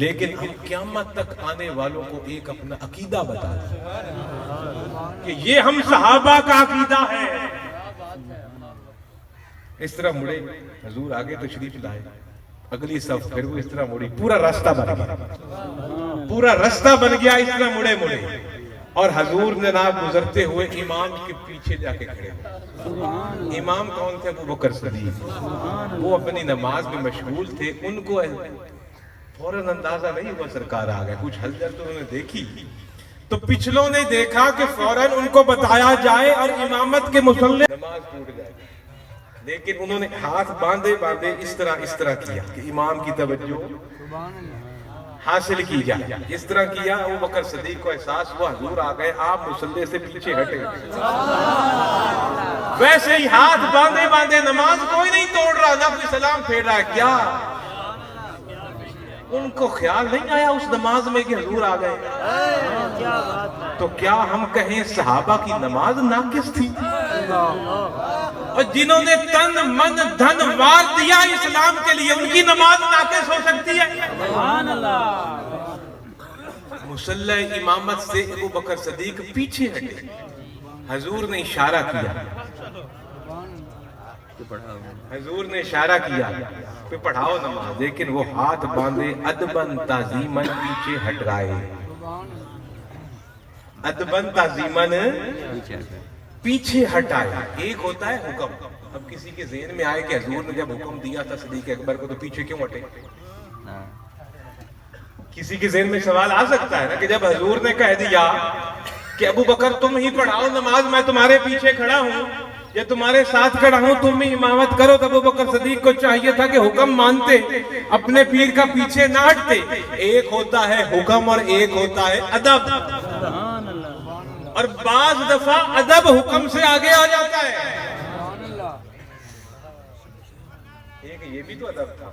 لیکن ہم قیامت تک آنے والوں کو ایک اپنا عقیدہ بتا دیں کہ یہ ہم صحابہ کا عقیدہ ہے۔ اس طرح مڑے، حضور آگے تشریف لائے، اگلی صف پھر وہ اس طرح مڑی، پورا راستہ بن گیا، پورا راستہ بن گیا، اس طرح مڑے مڑے، اور حضور جناب گزرتے ہوئے امام کے پیچھے جا کے کھڑے ہوئے۔ امام کون تھے؟ ابو بکر صدیق، وہ اپنی نماز میں مشغول تھے، ان کو فوراً اندازہ نہیں ہوا سرکار آ گئے، کچھ ہلچل تو انہوں نے دیکھی، تو پچھلوں نے دیکھا کہ فوراً ان کو بتایا جائے اور امامت کے مصلی نماز ٹوٹ جائے، لیکن انہوں نے ہاتھ باندھے باندھے اس طرح کیا کہ امام کی توجہ حاصل کی جائے، اس طرح کیا۔ ابو بکر صدیق کو احساس ہوا حضور آ گئے، آپ مصلی سے پیچھے ہٹے، ویسے ہی ہاتھ باندھے باندھے، نماز کوئی نہیں توڑ رہا، نہ کوئی سلام پھیر رہا ہے، کیا ان کو خیال نہیں آیا اس نماز میں کہ حضور آ گئے؟ تو کیا ہم کہیں صحابہ کی نماز ناقص تھی؟ اور جنہوں نے تن من دھن وار دیا اسلام کے لیے، ان کی نماز ناقص ہو سکتی ہے؟ مصلی امامت سے ابو بکر صدیق پیچھے ہٹے، حضور نے اشارہ کیا، حضور نے اشارہ کیا کہ پڑھاؤ نماز، لیکن وہ ہاتھ باندھے ادباً تعظیماً پیچھے ہٹ رہے، ادباً تعظیماً پیچھے ہٹائے۔ ایک ہوتا ہے حکم، اب کسی کے ذہن میں آئے کہ حضور نے جب حکم دیا تھا صدیق اکبر کو تو پیچھے کیوں ہٹے؟ کسی کے ذہن میں سوال آ سکتا ہے نا کہ جب حضور نے کہہ دیا کہ ابو بکر تم ہی پڑھاؤ نماز، میں تمہارے پیچھے کھڑا ہوں یا تمہارے ساتھ کھڑا ہوں، تم ہی امامت کرو، تو ابو بکر صدیق کو چاہیے تھا کہ حکم مانتے، اپنے پیر کا پیچھے نہ ہٹتے۔ ایک ہوتا ہے حکم اور ایک ہوتا ہے ادب، اور بعض دفعہ ادب حکم سے آگے آ جاتا ہے۔ ایک یہ بھی تو ادب تھا،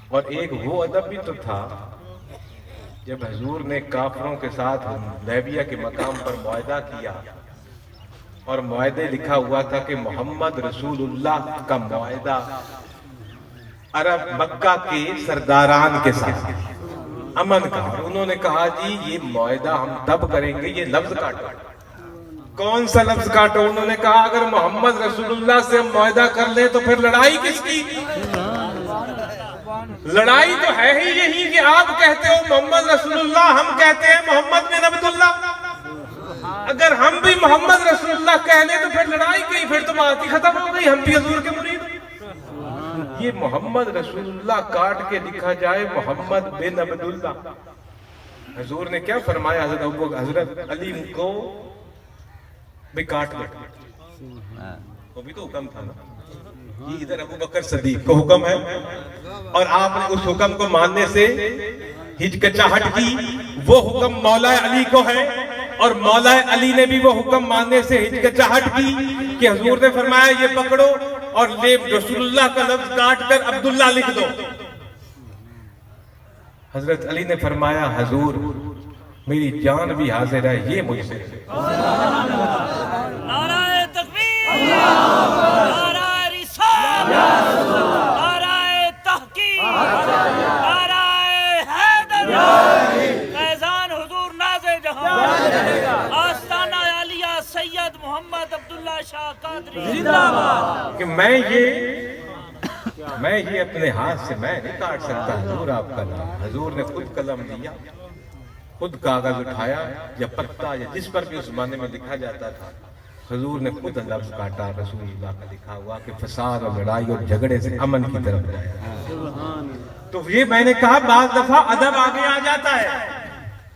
اور ایک وہ ادب بھی تو تھا جب حضور نے کافروں کے ساتھ حدیبیہ کے مقام پر معاہدہ کیا، اور معاہدے لکھا ہوا تھا کہ محمد رسول اللہ کا معاہدہ عرب مکہ کے سرداران کے ساتھ امن کا، اور انہوں نے کہا جی یہ معاہدہ ہم تب کریں گے، یہ لفظ کاٹو۔ کون سا لفظ کاٹو؟ انہوں نے کہا اگر محمد رسول اللہ سے ہم معاہدہ کر لیں تو پھر لڑائی کس کی؟ لڑائی تو ہے ہی یہی کہ آپ کہتے ہو محمد رسول اللہ، ہم کہتے ہیں محمد بن عبداللہ۔ اگر ہم بھی محمد رسول اللہ کہہ لیں تو پھر لڑائی کی، پھر تو بات ہی ختم ہو گئی، ہم بھی حضور کے مرید۔ یہ محمد رسول اللہ کاٹ کے لکھا جائے محمد بن عبداللہ۔ حضور نے کیا فرمایا؟ حضرت علی کو بھی کاٹ لے، وہ بھی تو حکم تھا نا، یہ ادھر ابو بکر صدیق کو حکم ہے، اور آپ نے اس حکم کو ماننے سے ہچکچاہٹ کی۔ وہ حکم مولا علی کو ہے، اور مولا علی نے بھی وہ حکم ماننے سے ہچکچاہٹ کی کہ حضور نے فرمایا یہ پکڑو اور لے رسول اللہ کا لفظ کاٹ کر عبداللہ لکھ دو۔ حضرت علی نے فرمایا حضور میری جان بھی حاضر ہے، یہ مجھ سے۔ نعرہ تکبیر، نعرہ رسالت، نعرہ تحقیق، نعرہ حیدر، فیضان حضور ناز جہاں، آستانہ عالیہ سید محمد عبداللہ شاہ قادری زندہ باد۔ کہ میں یہ اپنے ہاتھ سے میں نہیں کاٹ سکتا حضور آپ کا نام۔ حضور نے خود قلم دیا، خود کاغذ اٹھایا یا پتا یا جس پر بھی اس زمانے میں لکھا جاتا تھا، حضور نے خود لفظ کاٹا، رسول اللہ کا لکھا ہوا کہ فساد اور لڑائی اور جھگڑے سے امن کی طرف جائے۔ تو یہ میں نے کہا بعض دفعہ ادب آگے آ جاتا ہے،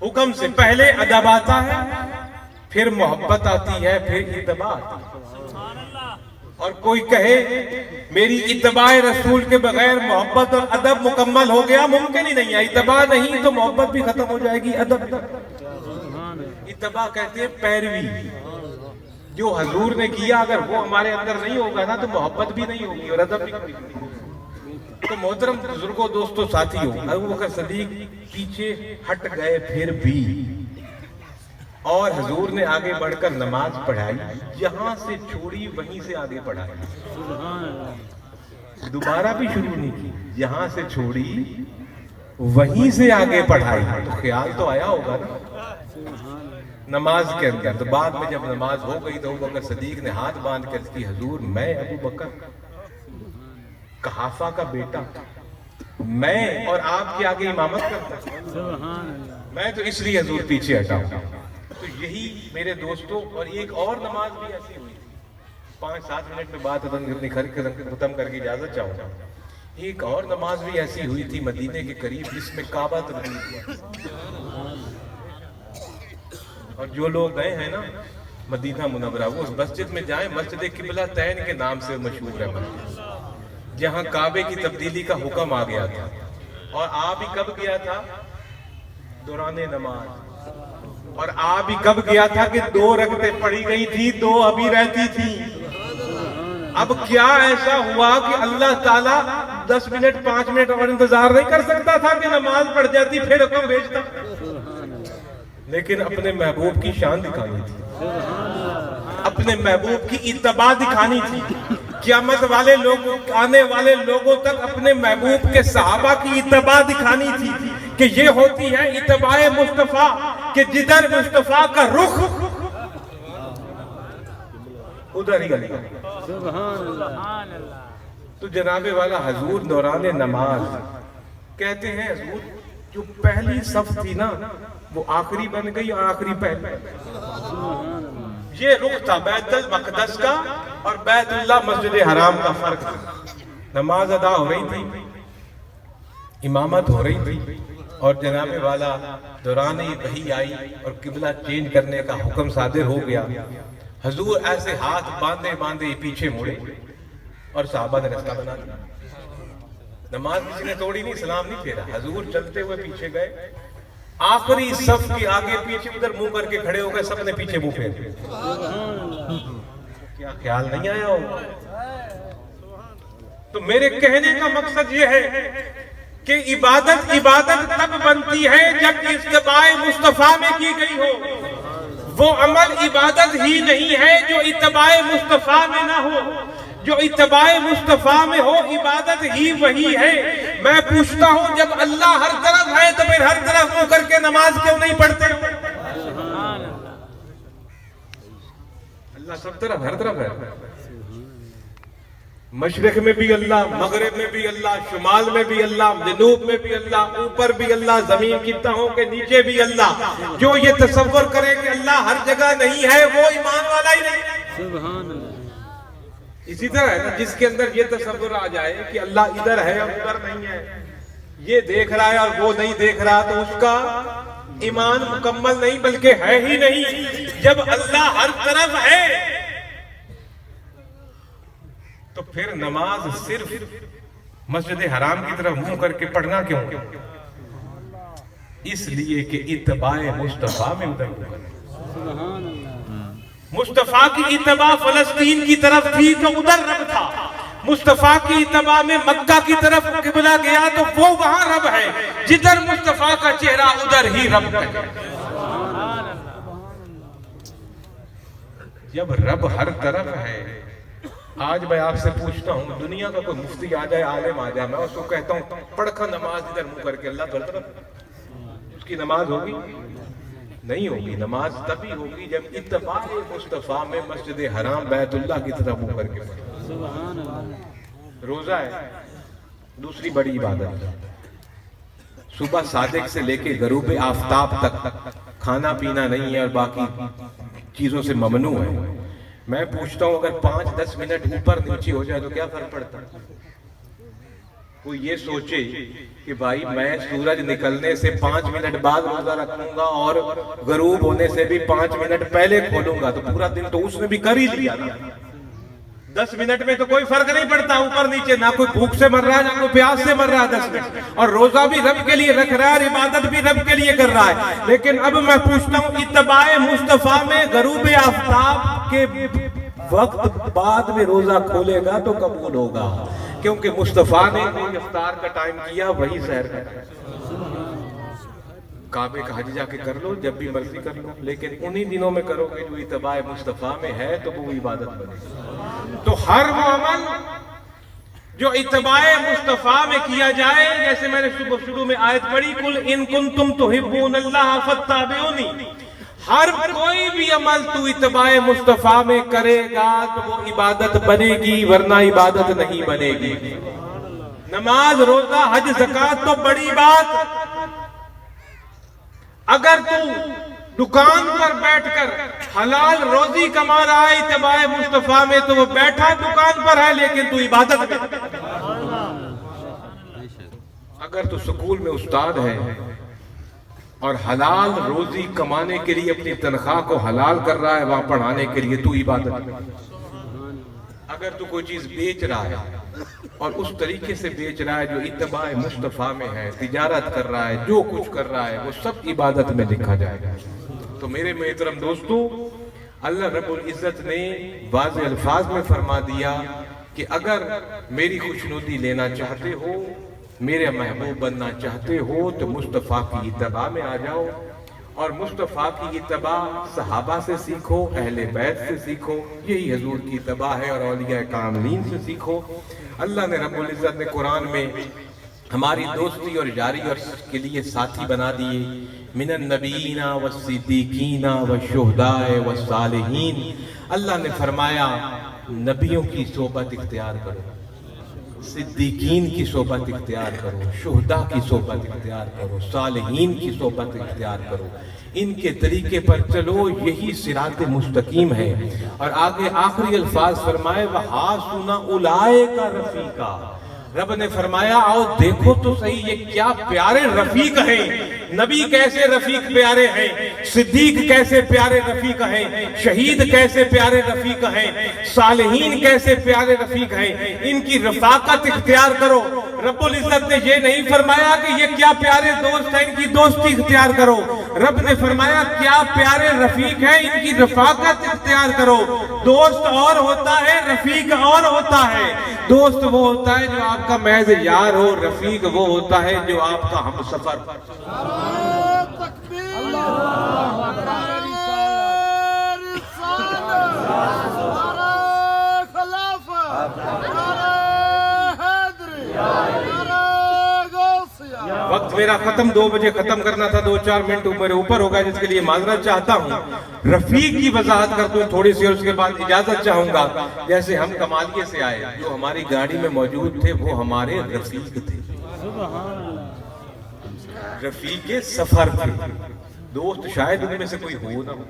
حکم سے پہلے ادب آتا ہے، پھر محبت آتی ہے، پھر اتباع آتی ہے۔ اور کوئی کہے میری اتباع رسول کے بغیر محبت اور ادب مکمل ہو گیا، ممکن ہی نہیں ہے۔ اتباع نہیں تو محبت بھی ختم ہو جائے گی، ادب بھی۔ اتباع کہتے ہیں پیروی، جو حضور نے کیا اگر وہ ہمارے اندر نہیں ہوگا نا تو محبت بھی نہیں ہوگی اور ادب بھی نہیں ہوگی۔ تو محترم بزرگوں، دوستوں، ساتھیوں، ابو بکر صدیق پیچھے ہٹ گئے پھر بھی، اور حضور نے آگے بڑھ کر نماز پڑھائی، جہاں سے چھوڑی وہیں سے آگے پڑھائی، دوبارہ بھی شروع نہیں کی، جہاں سے چھوڑی وہیں سے آگے پڑھائی۔ تو خیال تو آیا ہوگا نا نماز کے اندر۔ تو بعد میں جب نماز ہو گئی تو ابو بکر صدیق نے ہاتھ باندھ کر کی، حضور میں ابو بکر قحافہ کا بیٹا، میں اور آپ کے آگے امامت کرتا ہوں، میں تو اس لیے حضور پیچھے ہٹا ہوں۔ تو یہی میرے دوستوں، اور ایک اور نماز بھی ایسی ہوئی تھی، 5-7 منٹ میں بات اپنی ختم کر کے اجازت چاہوں گا۔ ایک اور نماز بھی ایسی ہوئی تھی مدینے کے قریب، جس میں کعبہ تبدیل ہوا، اور جو لوگ گئے ہیں نا مدینہ منورہ، وہ اس مسجد میں جائیں، مسجد قبلہ تین کے نام سے مشہور ہے مسجد، جہاں کعبے کی تبدیلی کا حکم آ گیا تھا۔ اور آ بھی کب گیا تھا؟ دوران نماز۔ اور آ بھی کب گیا تھا کہ 2 رکعتیں پڑھی گئی تھی، 2 ابھی رہتی تھی۔ اب کیا ایسا ہوا کہ اللہ تعالیٰ 10 منٹ 5 منٹ اور انتظار نہیں کر سکتا تھا کہ نماز پڑھ جاتی پھر حکم بھیجتا؟ لیکن اپنے محبوب کی شان دکھانی تھی، اپنے محبوب کی اتباع دکھانی تھی۔ قیامت والے لوگ، آنے والے لوگوں تک اپنے محبوب کے صحابہ کی اتباع دکھانی تھی کہ یہ ہوتی ہے اتباع مصطفیٰ، کہ جدھر مصطفیٰ کا رخ ادھر ہی اللہ۔ تو جناب والا حضور دوران نماز کہتے ہیں، حضور جو پہلی صف تھی نا وہ آخری بن گئی اور آخری پہلی۔ یہ رخ تھا بیت المقدس کا اور بیت اللہ مسجد حرام کا فرق تھا۔ نماز ادا ہو رہی تھی، امامت ہو رہی تھی، اور جناب والا دوران وحی آئی اور قبلہ چینج کرنے کا حکم صادر ہو گیا۔ حضور ایسے ہاتھ باندھے باندھے پیچھے مڑے اور صحابہ نے رستہ بنا دیا۔ نماز کسی نے توڑی نہیں، سلام نہیں پھیرا، حضور چلتے ہوئے پیچھے گئے، آخری صف کے آگے پیچھے ادھر منہ کر کے کھڑے ہو گئے، سب نے پیچھے منہ پھیر دیا۔ کیا خیال نہیں آیا ہو؟ تو میرے کہنے کا مقصد یہ ہے کہ عبادت تب بنتی ہے جب اتباع مصطفیٰ میں کی گئی ہو۔ وہ عمل عبادت ہی نہیں ہے جو اتباع مصطفیٰ میں نہ ہو۔ جو اتباع مصطفیٰ میں ہو عبادت ہی وہی ہے۔ میں پوچھتا ہوں جب اللہ ہر طرف ہے تو پھر ہر طرف منہ کر کے نماز کیوں نہیں پڑھتے؟ اللہ سب طرف، ہر طرف ہے، مشرق میں بھی اللہ، مغرب میں بھی اللہ، شمال میں بھی اللہ، جنوب میں بھی اللہ، اوپر بھی اللہ، زمین کی تہوں کے نیچے بھی اللہ۔ جو یہ تصور کرے کہ اللہ ہر جگہ نہیں ہے وہ ایمان والا ہی نہیں۔ اسی طرح ہے نا، جس کے اندر یہ تصور آ جائے کہ اللہ ادھر ہے اور ادھر نہیں ہے، یہ دیکھ رہا ہے اور وہ نہیں دیکھ رہا، تو اس کا ایمان مکمل نہیں بلکہ ہے ہی نہیں۔ جب اللہ ہر طرف ہے تو پھر نماز صرف مسجد حرام کی طرف منہ کر کے پڑھنا کیوں؟ اس لیے کہ اتباع مصطفیٰ میں ادھر ہوگا۔ مصطفیٰ کی اتباع فلسطین کی طرف تھی تو ادھر رب تھا، مصطفیٰ کی اتباع میں مکہ کی طرف قبلہ گیا تو وہ وہاں رب ہے۔ جدھر مصطفیٰ کا چہرہ ادھر ہی رب ہے۔ جب رب ہر طرف ہے، آج میں آپ سے پوچھتا ہوں، دنیا کا کوئی مفتی آ جائے، عالم آ جائے، میں اس کو کہتا ہوں پڑھا نماز ادھر منہ کر کے، اللہ ہر طرف، اس کی نماز ہوگی؟ نہیں ہوگی۔ نماز تبھی ہوگی جب اتباع مصطفیٰ میں مسجد حرام بیت اللہ کی طرف منہ کر کے پڑھے۔ روزہ ہے دوسری بڑی عبادت، صبح صادق سے لے کے غروب آفتاب تک کھانا پینا نہیں ہے اور باقی چیزوں سے ممنوع ہے۔ میں پوچھتا ہوں اگر 5-10 منٹ اوپر نیچے ہو جائے تو کیا فرق پڑتا ہے؟ کوئی یہ سوچے کہ بھائی میں سورج نکلنے سے 5 منٹ بعد روزہ رکھوں گا اور غروب ہونے سے بھی 5 منٹ پہلے کھولوں گا، تو پورا دن تو اس نے بھی کر ہی لیا نا۔ 10 منٹ میں تو کوئی فرق نہیں پڑتا اوپر نیچے، نہ کوئی بھوک سے مر رہا ہے نہ کوئی پیاس سے مر رہا ہے 10 منٹ، اور روزہ بھی رب کے لیے رکھ رہا ہے اور عبادت بھی رب کے لیے کر رہا ہے۔ لیکن اب میں پوچھتا ہوں، اتباع مصطفیٰ میں غروب آفتاب کے وقت بعد میں روزہ کھولے گا تو قبول ہوگا، کیونکہ مصطفیٰ نے افطار کا ٹائم کیا، وہی سحر کا ٹائم۔ کعبے کا حج جا کے کر لو، جب بھی مرضی کر لو، لیکن انہی دنوں میں کرو گے جو اتباع مصطفیٰ میں ہے تو وہ عبادت بنے گی۔ تو ہر وہ عمل جو اتباع مصطفیٰ میں کیا جائے، جیسے میں نے شروع میں آیت پڑھی، قل ان کنتم تحبون اللہ فاتبعونی، ہر کوئی بھی عمل تو اتباع مصطفیٰ میں کرے گا تو وہ عبادت بنے گی، ورنہ عبادت نہیں بنے گی۔ نماز، روزہ، حج، زکوٰۃ تو بڑی بات، اگر تو دکان پر بیٹھ کر حلال روزی کما رہا ہے اتباع مصطفیٰ میں تو وہ بیٹھا دکان پر ہے لیکن تو عبادت میں۔ اگر تو سکول میں استاد ہے اور حلال روزی کمانے کے لیے اپنی تنخواہ کو حلال کر رہا ہے وہاں پڑھانے کے لیے، تو عبادت میں۔ اگر تو کوئی چیز بیچ رہا ہے اور اس طریقے سے بیچ رہا ہے جو اتباع مصطفیٰ میں ہے، تجارت کر رہا ہے، جو کچھ کر رہا ہے وہ سب عبادت میں لکھا جائے گا۔ تو میرے محترم دوستو، اللہ رب العزت نے واضح الفاظ میں فرما دیا کہ اگر میری خوشنودی لینا چاہتے ہو، میرے محبوب بننا چاہتے ہو تو مصطفیٰ کی اتباع میں آ جاؤ، اور مصطفیٰ کی اتباع صحابہ سے سیکھو، اہل بیت سے سیکھو، یہی حضور کی اتباع ہے، اور اولیاء کاملین سے سیکھو۔ اللہ نے رب العزت نے قرآن میں ہماری دوستی اور یاری اور کے لیے ساتھی بنا دیے، من النبیین والصدیقین والشہداء والصالحین۔ اللہ نے فرمایا نبیوں کی صحبت اختیار کرو، صدیقین کی صحبت اختیار کرو، شہداء کی صحبت اختیار کرو، صالحین کی صحبت اختیار کرو، ان کے طریقے پر چلو، یہی صراط مستقیم ہے۔ اور آگے آخری الفاظ فرمائے وَحَاسُنَ أُولَئِكَ رَفِيقًا، رب نے فرمایا آؤ دیکھو تو صحیح یہ کیا پیارے رفیق ہیں، نبی کیسے رفیق پیارے ہیں، صدیق کیسے پیارے رفیق ہیں، شہید کیسے پیارے رفیق ہیں، صالحین کیسے پیارے رفیق ہیں، ان کی رفاقت اختیار کرو۔ رب العزت نے یہ نہیں فرمایا کہ یہ کیا پیارے دوست ہیں، ان کی دوستی اختیار کرو، رب نے فرمایا کیا پیارے رفیق ہیں، ان کی رفاقت اختیار کرو۔ دوست اور ہوتا ہے، رفیق اور ہوتا ہے۔ دوست وہ ہوتا ہے جو آپ کا محض یار ہو، رفیق وہ ہوتا ہے جو آپ کا ہم سفر۔ وقت میرا ختم، 2 بجے ختم کرنا تھا، 2-4 منٹ میرے اوپر ہوگا جس کے لیے معذرت چاہتا ہوں۔ رفیق کی وضاحت کرتا ہوں تھوڑی سی اور اس کے بعد اجازت چاہوں گا۔ جیسے ہم کمالیے سے آئے، جو ہماری گاڑی میں موجود تھے وہ ہمارے رفیق تھے، رفیق سفر تھے۔ دوست شاید ان میں سے کوئی ہو نہ ہو،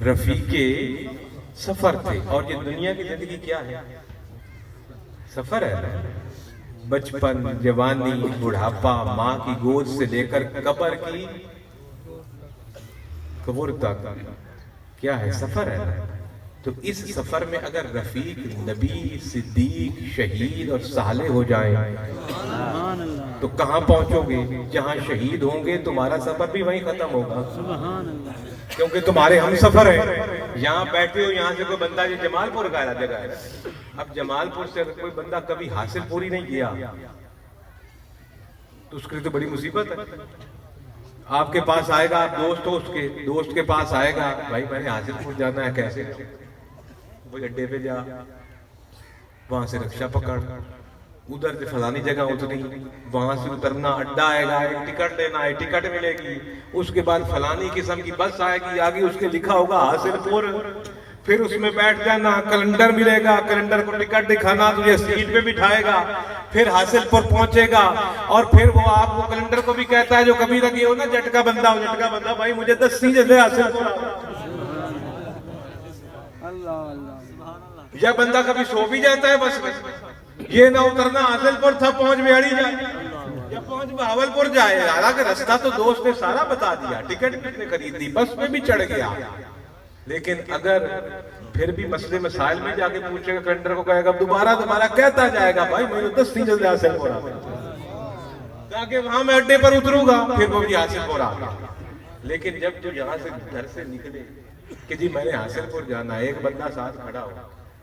رفیق سفر تھے۔ اور یہ دنیا کی زندگی کیا ہے؟ سفر ہے۔ بچپن، جوانی، بڑھاپا، ماں کی گود سے لے کر قبر کی قبر تک کیا ہے؟ سفر ہے۔ تو اس سفر میں اگر رفیق نبی، صدیق، شہید اور صالح ہو جائیں تو کہاں پہنچو گے؟ جہاں شہید ہوں گے تمہارا سفر بھی وہیں ختم ہوگا، کیونکہ تمہارے ہم سفر ہیں۔ یہاں بیٹھے ہو، یہاں سے کوئی بندہ یہ جمال پور کا جگہ ہے، اب جمال پور سے اگر کوئی بندہ کبھی حاصل پوری نہیں کیا تو اس کے لیے تو بڑی مصیبت ہے۔ آپ کے پاس آئے گا، دوست ہو، اس کے دوست کے پاس آئے گا، بھائی میں نے حاصل پور جانا ہے، کیسے؟ وہ اڈے پہ جا، وہاں سے رکشہ پکڑ، ادھر سے فلانی جگہ اتری، وہاں سے اترنا، اڈا آئے گا، ایک ٹکٹ لینا ہے، ٹکٹ ملے گی، اس کے بعد فلانی قسم کی بس آئے گی، آگے اس کے لکھا ہوگا حاصل پور، پھر اس میں بیٹھ جانا، کیلنڈر ملے گا، کیلنڈر کو ٹکٹ دکھانا تو یہ سیٹ پہ بٹھائے گا، پھر حاصل پور پہنچے گا، اور پھر وہ آپ کو کیلنڈر کو بھی کہتا ہے جو کبھی تک یہ ہو نا جھٹکا بندہ ہو، جھٹکا بندہ، بھائی مجھے 10 سیجے دے حاصل پور۔ یا بندہ کبھی سو بھی جاتا ہے بس میں، یہ نہ اترنا حاصلپور تھا پہنچ بیاڑی جائے یا پہنچ بہاولپور جائے. حالانکہ رستہ تو دوست نے سارا بتا دیا, ٹکٹ کس نے خرید دی, بس میں بھی چڑھ گیا. لیکن اگر پھر بھی مسئلے مسائل میں جا کے پوچھے گا, کنڈکٹر کو کہے گا دوبارہ کہتا جائے گا بھائی میں 10 نہیں جلدی حاصلپور آ گیا, تاکہ وہاں میں اڈے پر اتروں گا پھر وہ بھی حاصلپور آ گیا. لیکن جب تو یہاں سے گھر سے نکلے کہ جی میں نے حاصلپور جانا ہے, ایک بندہ ساتھ کھڑا ہو,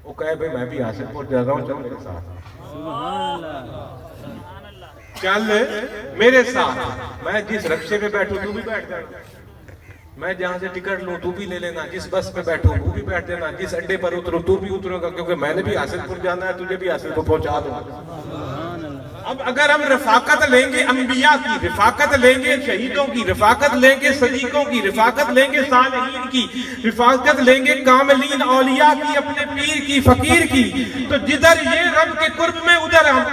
وہ کہے بھائی میں بھی حاصلپور جا رہا ہوں, چل میرے ساتھ, چل میرے ساتھ, میں جس رکشے پہ بیٹھوں تو بھی بیٹھ جانا, میں جہاں سے ٹکٹ لوں تو بھی لے لینا, جس بس پہ بیٹھوں وہ بھی بیٹھ دینا, جس اڈے پر اتروں تو بھی اتروں گا, کیونکہ میں نے بھی حاصلپور جانا ہے, تجھے بھی حاصلپور پہنچا دوں گا. اب اگر ہم رفاقت لیں گے انبیاء کی, رفاقت لیں گے شہیدوں کی, رفاقت لیں گے صدیقوں کی, رفاقت لیں گے صالحین کی, رفاقت لیں گے کاملین اولیاء کی, اپنے پیر کی, فقیر کی, تو جدھر یہ رب کے قرب میں ادھر ہم.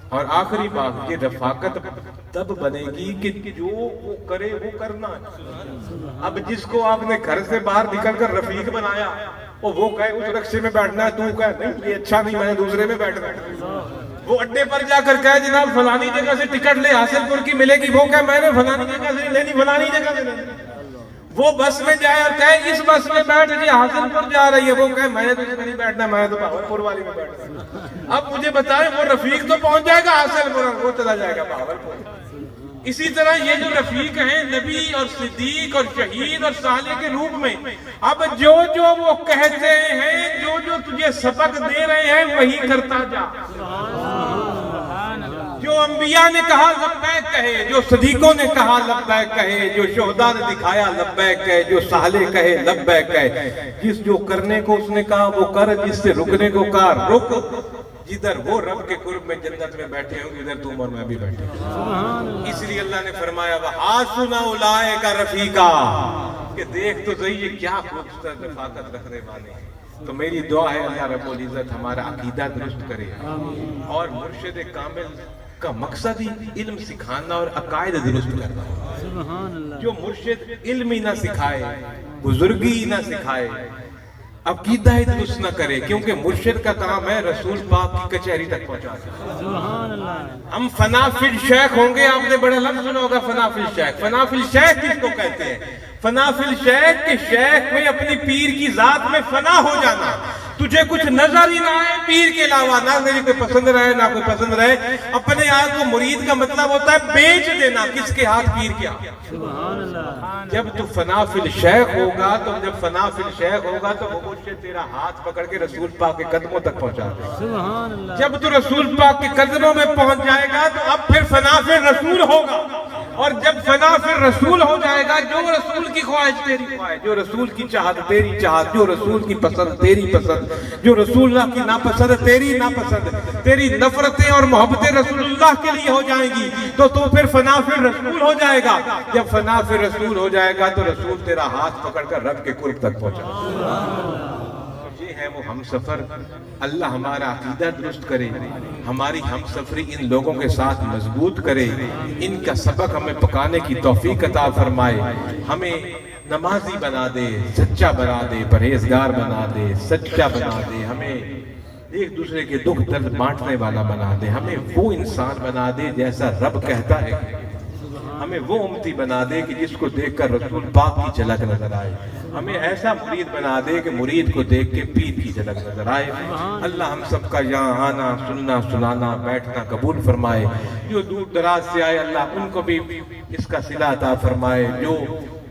اور آخری بات, یہ رفاقت تب بنے گی کہ جو وہ کرے وہ کرنا. اب جس کو آپ نے گھر سے باہر نکل کر رفیق بنایا, وہ کہے اس رکشے میں بیٹھنا ہے, تو کہے نہیں یہ اچھا نہیں, میں نے دوسرے میں بیٹھنا ہے. وہ اڈے پر جا کر کہے جناب فلانی جگہ سے ٹکٹ لے, حاصلپور کی ملے گی, وہ کہے میں نے فلانی جگہ سے لینی, فلانی جگہ سے لینی. وہ بس میں جائے اور کہے اس بس میں بیٹھ جی حاصلپور جا رہی ہے, وہ کہے میں نے تو اس میں نہیں بیٹھنا, میں تو بہاولپور والی میں بیٹھنا. اب مجھے بتائیں وہ رفیق تو پہنچ جائے گا حاصلپور, وہ چلا جائے گا بہاولپور. اسی طرح یہ جو رفیق ہیں نبی اور صدیق اور شہید اور صالح کے روپ میں, اب جو وہ کہتے ہیں, جو تجھے سبق دے رہے ہیں وہی کرتا جا. جو انبیاء نے کہا لبیک کہے, جو صدیقوں نے کہا لبیک کہے, جو شہداء نے دکھایا لبیک کہے, جو صالح کہے لبیک کہے. جس جو کرنے کو اس نے کہا وہ کر, جس سے رکنے کو کہا رک. جدھر وہ رب کے قرب میں جنت میں بیٹھے ہوں گے ادھر تم اور میں بھی بیٹھے ہوں. اس لیے اللہ نے فرمایا وَحَاسُنَ أُولَٰئِكَ رَفِيقًا, کہ دیکھ تو صحیح یہ کیا خوبصورت رفاقت رکھنے والے ہیں. تو میری دعا ہے اللہ رب العزت ہمارا عقیدہ درست کرے, اور مرشد کامل کا مقصد ہی علم سکھانا اور عقائد درست کرنا. جو مرشد علم ہی نہ سکھائے, بزرگی ہی نہ سکھائے, عقیدہ ہی درست نہ کرے, کیونکہ مرشد کا کام ہے رسول پاک کی کچہری تک پہنچانا. ہم فنا فی الشیخ ہوں گے, آپ نے بڑا لفظ سنا ہوگا فنا فی الشیخ. فنا فی الشیخ کس کو کہتے ہیں؟ فنا فی الشیخ کے شیخ میں اپنی پیر کی ذات میں فنا ہو جانا. تجھے کچھ نظر ہی نہ آئے پیر کے علاوہ, نہ میری کوئی پسند رہے نہ کوئی پسند رہے. اپنے آپ کو مرید کا مطلب ہوتا ہے بیچ دینا, کس کے ہاتھ؟ پیر کے ہاتھ. جب تو فنا فی الشیخ ہوگا, تو جب فنا فی الشیخ ہوگا تو وہ مرشد تیرا ہاتھ پکڑ کے رسول پاک کے قدموں تک پہنچا دے. جب تو رسول پاک کے قدموں میں پہنچ جائے گا تو اب پھر فنا فی رسول ہوگا. اور جب فنا فی رسول ہو جائے گا, جو رسول کی خواہش تیری خواہش, جو رسول کی چاہت تیری چاہت, جو رسول کی پسند تیری پسند, جو رسول اللہ کی ناپسند تیری ناپسند, تیری نفرتیں اور محبتیں رسول اللہ کے لیے ہو جائیں گی, تو پھر فنا فی رسول ہو جائے گا. جب فنا فی رسول ہو جائے گا تو رسول تیرا ہاتھ پکڑ کر رب کے قرب تک پہنچا. یہ ہے وہ ہم سفر. اللہ ہمارا عقیدہ درست کرے, ہماری ہم سفری ان لوگوں کے ساتھ مضبوط کرے, ان کا سبق ہمیں پکانے کی توفیق عطا فرمائے, ہمیں نمازی بنا دے, سچا بنا دے, پرہیزگار بنا دے, سچا بنا دے, ہمیں ایک دوسرے کے دکھ درد بانٹنے والا بنا دے, ہمیں وہ انسان بنا دے جیسا رب کہتا ہے, ہمیں وہ امتی بنا دے کہ جس کو دیکھ کر رسول پاک کی جھلک نظر آئے, ہمیں ایسا مرید بنا دے کہ مرید کو دیکھ کے پیر کی جھلک نظر آئے. اللہ ہم سب کا یہاں آنا, سننا, سنانا, بیٹھنا قبول فرمائے. جو دور دراز سے آئے اللہ ان کو بھی اس کا صلہ عطا فرمائے, جو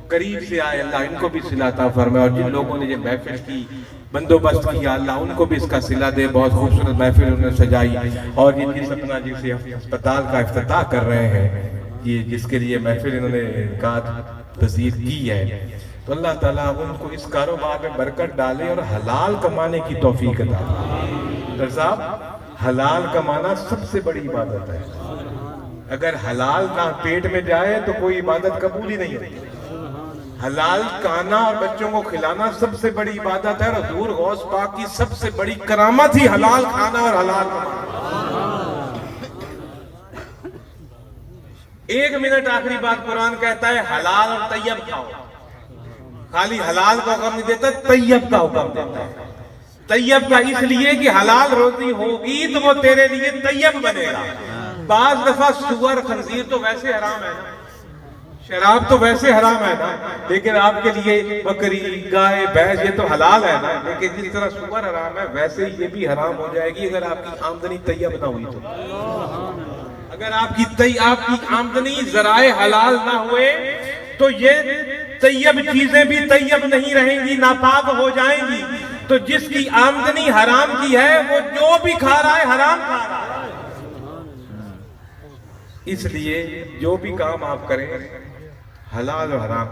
قریب سے آئے اللہ ان کو بھی صلہ عطا فرمائے, اور جن لوگوں نے یہ محفل کی بندوبست کیا اللہ ان کو بھی اس کا صلہ دے. بہت خوبصورت محفل انہوں نے سجائی, اور یہ جس اپنا جسے ہسپتال کا افتتاح کر رہے ہیں, یہ جس کے لیے محفل انہوں نے انعقاد پذیر کی ہے, تو اللہ تعالیٰ ان کو اس کاروبار میں برکت ڈالے اور حلال کمانے کی توفیق عطا فرمائے. ڈاکٹر صاحب, حلال کمانا سب سے بڑی عبادت ہے. اگر حلال نہ پیٹ میں جائے تو کوئی عبادت قبول ہی نہیں ہوتی. حلال کھانا اور بچوں کو کھلانا سب سے بڑی عبادت ہے, اور حضور غوث پاک کی سب سے بڑی کرامت ہی حلال کھانا اور حلال کمانا. 1 منٹ آخری بات, قرآن کہتا ہے حلال اور طیب کھاؤ. خالی حلال کا حکم نہیں دیتا، طیب کا حکم دیتا ہے۔ طیب کا اس لیے کہ حلال روزی ہوگی تو وہ تیرے لیے طیب بنے گا۔ بعض دفعہ سور خنزیر تو ویسے حرام ہے نا، شراب تو ویسے حرام ہے نا، لیکن آپ کے لیے بکری، گائے، بھینس یہ تو حلال ہے نا، لیکن جس طرح سور حرام ہے ویسے ہی یہ بھی حرام ہو جائے گی اگر آپ کی آمدنی طیب نہ ہوئی تو۔ اگر آپ کی آمدنی ذرائع حلال نہ ہوئے تو یہ طیب چیزیں بھی طیب نہیں رہیں گی، ناپاک ہو جائیں گی۔ تو جس کی آمدنی حرام کی ہے وہ جو بھی کھا رہا ہے حرام کھا رہا ہے۔ اس لیے جو بھی کام آپ کریں حلال و حرام،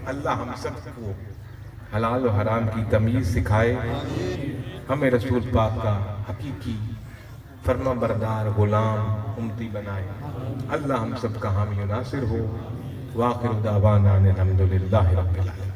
اللہ ہم سب کو حلال و حرام کی تمیز سکھائے، ہمیں رسول پاک کا حقیقی فرما بردار غلام امتی بنائے۔ اللہ ہم سب کا حامی و ناصر ہو۔ وآخر دعوانا الحمدللہ رب العالمین۔